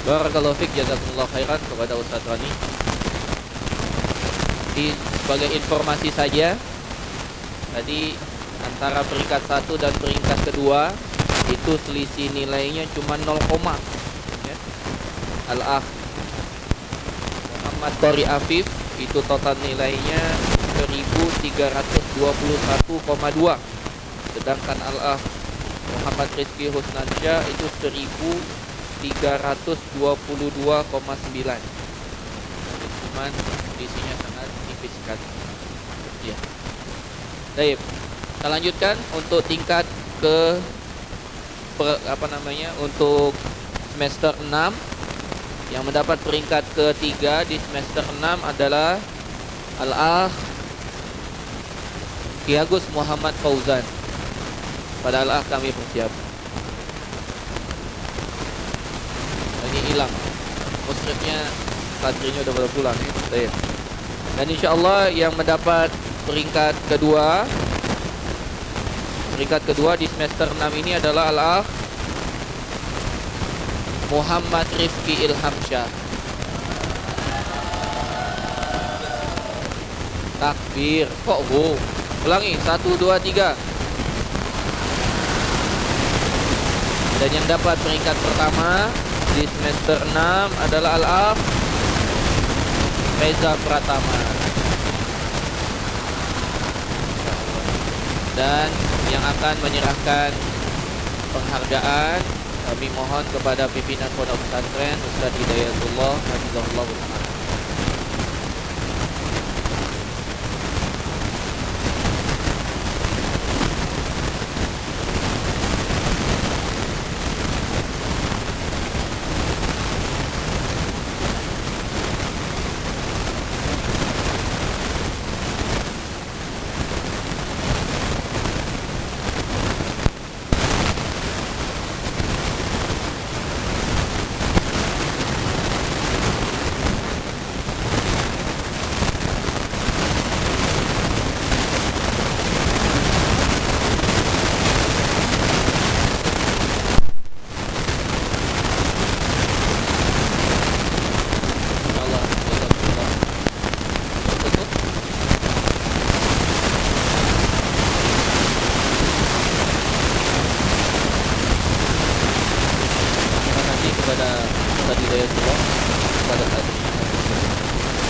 Barakallahu fiik, jazakumullah khairan kepada Ustaz Rani. Sebagai informasi saja, tadi antara peringkat 1 dan peringkat kedua itu selisih nilainya cuma 0, ya. Al-Akh Muhammad Qori Afif itu total nilainya 1321,2, sedangkan Al-Akh Muhammad Rizki Husnansyah itu 1322,9. Cuman selisihnya sangat tipis sekali. Ya. Baik. Kita lanjutkan untuk tingkat untuk semester 6. Yang mendapat peringkat ketiga di semester 6 adalah Al-Akh Ki Agus Muhammad Fauzan. Pada Al-Akh kami persiapkan. Ini hilang musyrifnya, santrinya udah pada pulang ya. Baik. Dan insyaallah yang mendapat peringkat kedua di semester 6 ini adalah Al-Akh Muhammad Rifki Ilhamsyah. Takbir. Kok ulangi 1 2 3. Dan yang dapat peringkat pertama di semester 6 adalah Al-Akh Reza Pratama. Dan yang akan menyerahkan penghargaan, kami mohon kepada pimpinan Pondok Pesantren Ustaz Hidayatullah Hafizahullah Ta'ala.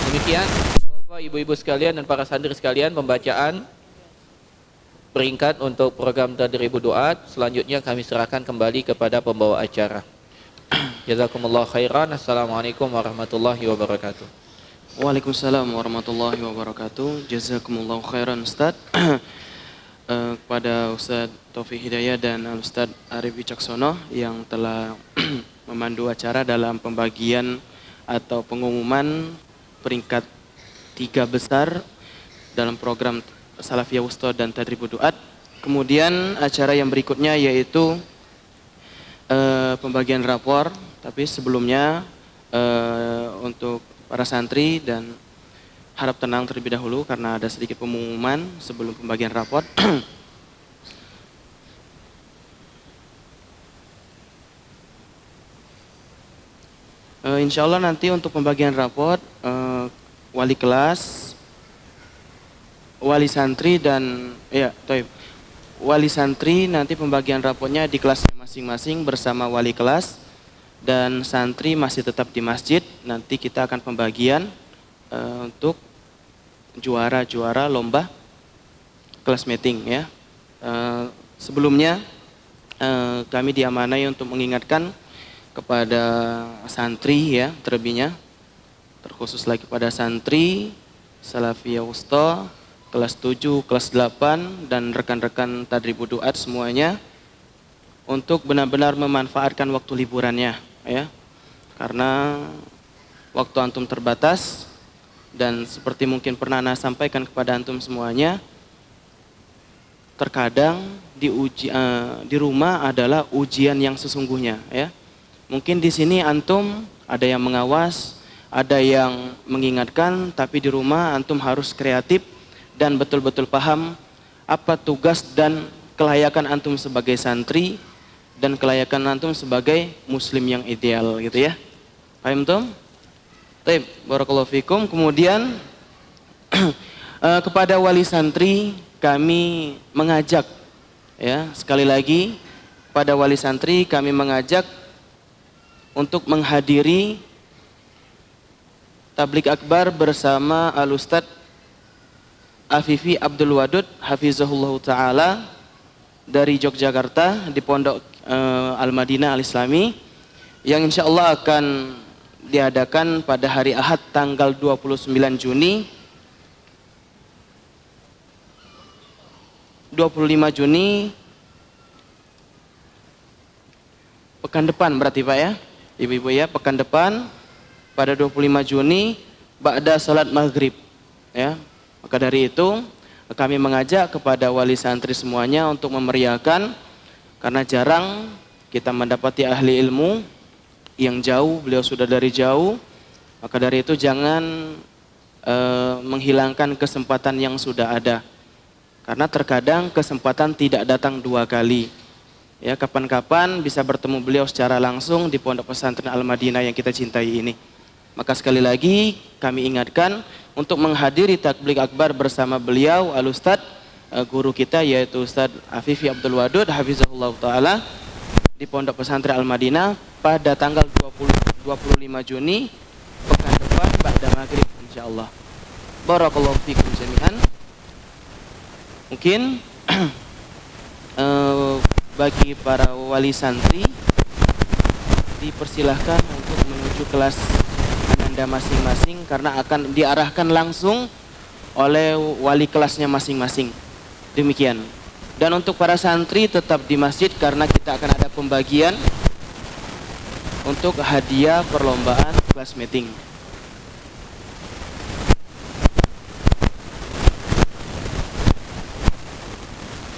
Demikian Bapak, Ibu-ibu sekalian dan para santri sekalian, pembacaan peringkat untuk program Tadribud Duat. Selanjutnya kami serahkan kembali kepada pembawa acara. Jazakumullah khairan. Assalamualaikum warahmatullahi wabarakatuh. Waalaikumsalam warahmatullahi wabarakatuh. Jazakumullah khairan Ustaz. Kepada Ustaz Taufik Hidayah dan Ustaz Arif Wicaksono yang telah memandu acara dalam pembagian atau pengumuman peringkat 3 besar dalam program Salafiyah Wusta dan Tadribud Duat. Kemudian acara yang berikutnya yaitu pembagian rapor, tapi sebelumnya untuk para santri dan harap tenang terlebih dahulu karena ada sedikit pengumuman sebelum pembagian rapor. Insya Allah nanti untuk pembagian raport wali kelas, wali santri dan wali santri nanti pembagian raportnya di kelasnya masing-masing bersama wali kelas, dan santri masih tetap di masjid. Nanti kita akan pembagian untuk juara-juara lomba kelas meeting ya. Sebelumnya kami diamanai untuk mengingatkan kepada santri ya, terlebihnya terkhusus lagi pada santri Salafiyah Wusta kelas 7, kelas 8 dan rekan-rekan Tadribud Duat semuanya untuk benar-benar memanfaatkan waktu liburannya ya. Karena waktu antum terbatas dan seperti mungkin pernah Ana sampaikan kepada antum semuanya, terkadang di rumah adalah ujian yang sesungguhnya ya. Mungkin di sini antum ada yang mengawas, ada yang mengingatkan, tapi di rumah antum harus kreatif dan betul-betul paham apa tugas dan kelayakan antum sebagai santri dan kelayakan antum sebagai muslim yang ideal gitu ya. Paham tuh? Baik, barakallahu fikum. Kemudian kepada wali santri kami mengajak, ya, sekali lagi pada wali santri kami mengajak untuk menghadiri tablik akbar bersama Al-Ustadz Afifi Abdul Wadud hafizahullah ta'ala dari Yogyakarta di Pondok Al-Madinah Al-Islami yang insya Allah akan diadakan pada hari Ahad tanggal 29 Juni 25 Juni pekan depan berarti Pak ya, ibu-ibu ya, pekan depan pada 25 Juni ba'da salat maghrib ya. Maka dari itu kami mengajak kepada wali santri semuanya untuk memeriahkan, karena jarang kita mendapati ahli ilmu yang jauh, beliau sudah dari jauh. Maka dari itu jangan menghilangkan kesempatan yang sudah ada, karena terkadang kesempatan tidak datang dua kali. Ya, kapan-kapan bisa bertemu beliau secara langsung di Pondok Pesantren Al-Madinah yang kita cintai ini. Maka sekali lagi kami ingatkan untuk menghadiri takblik akbar bersama beliau Al-Ustadz guru kita yaitu Ustadz Afifi Abdul Wadud hafizahullah ta'ala di Pondok Pesantren Al-Madinah pada tanggal 25 Juni pekan depan ba'da maghrib insyaallah. Barakallahu fikum jami'an. Mungkin bagi para wali santri dipersilahkan untuk menuju kelas Anda masing-masing karena akan diarahkan langsung oleh wali kelasnya masing-masing. Demikian. Dan untuk para santri tetap di masjid karena kita akan ada pembagian untuk hadiah perlombaan kelas meeting.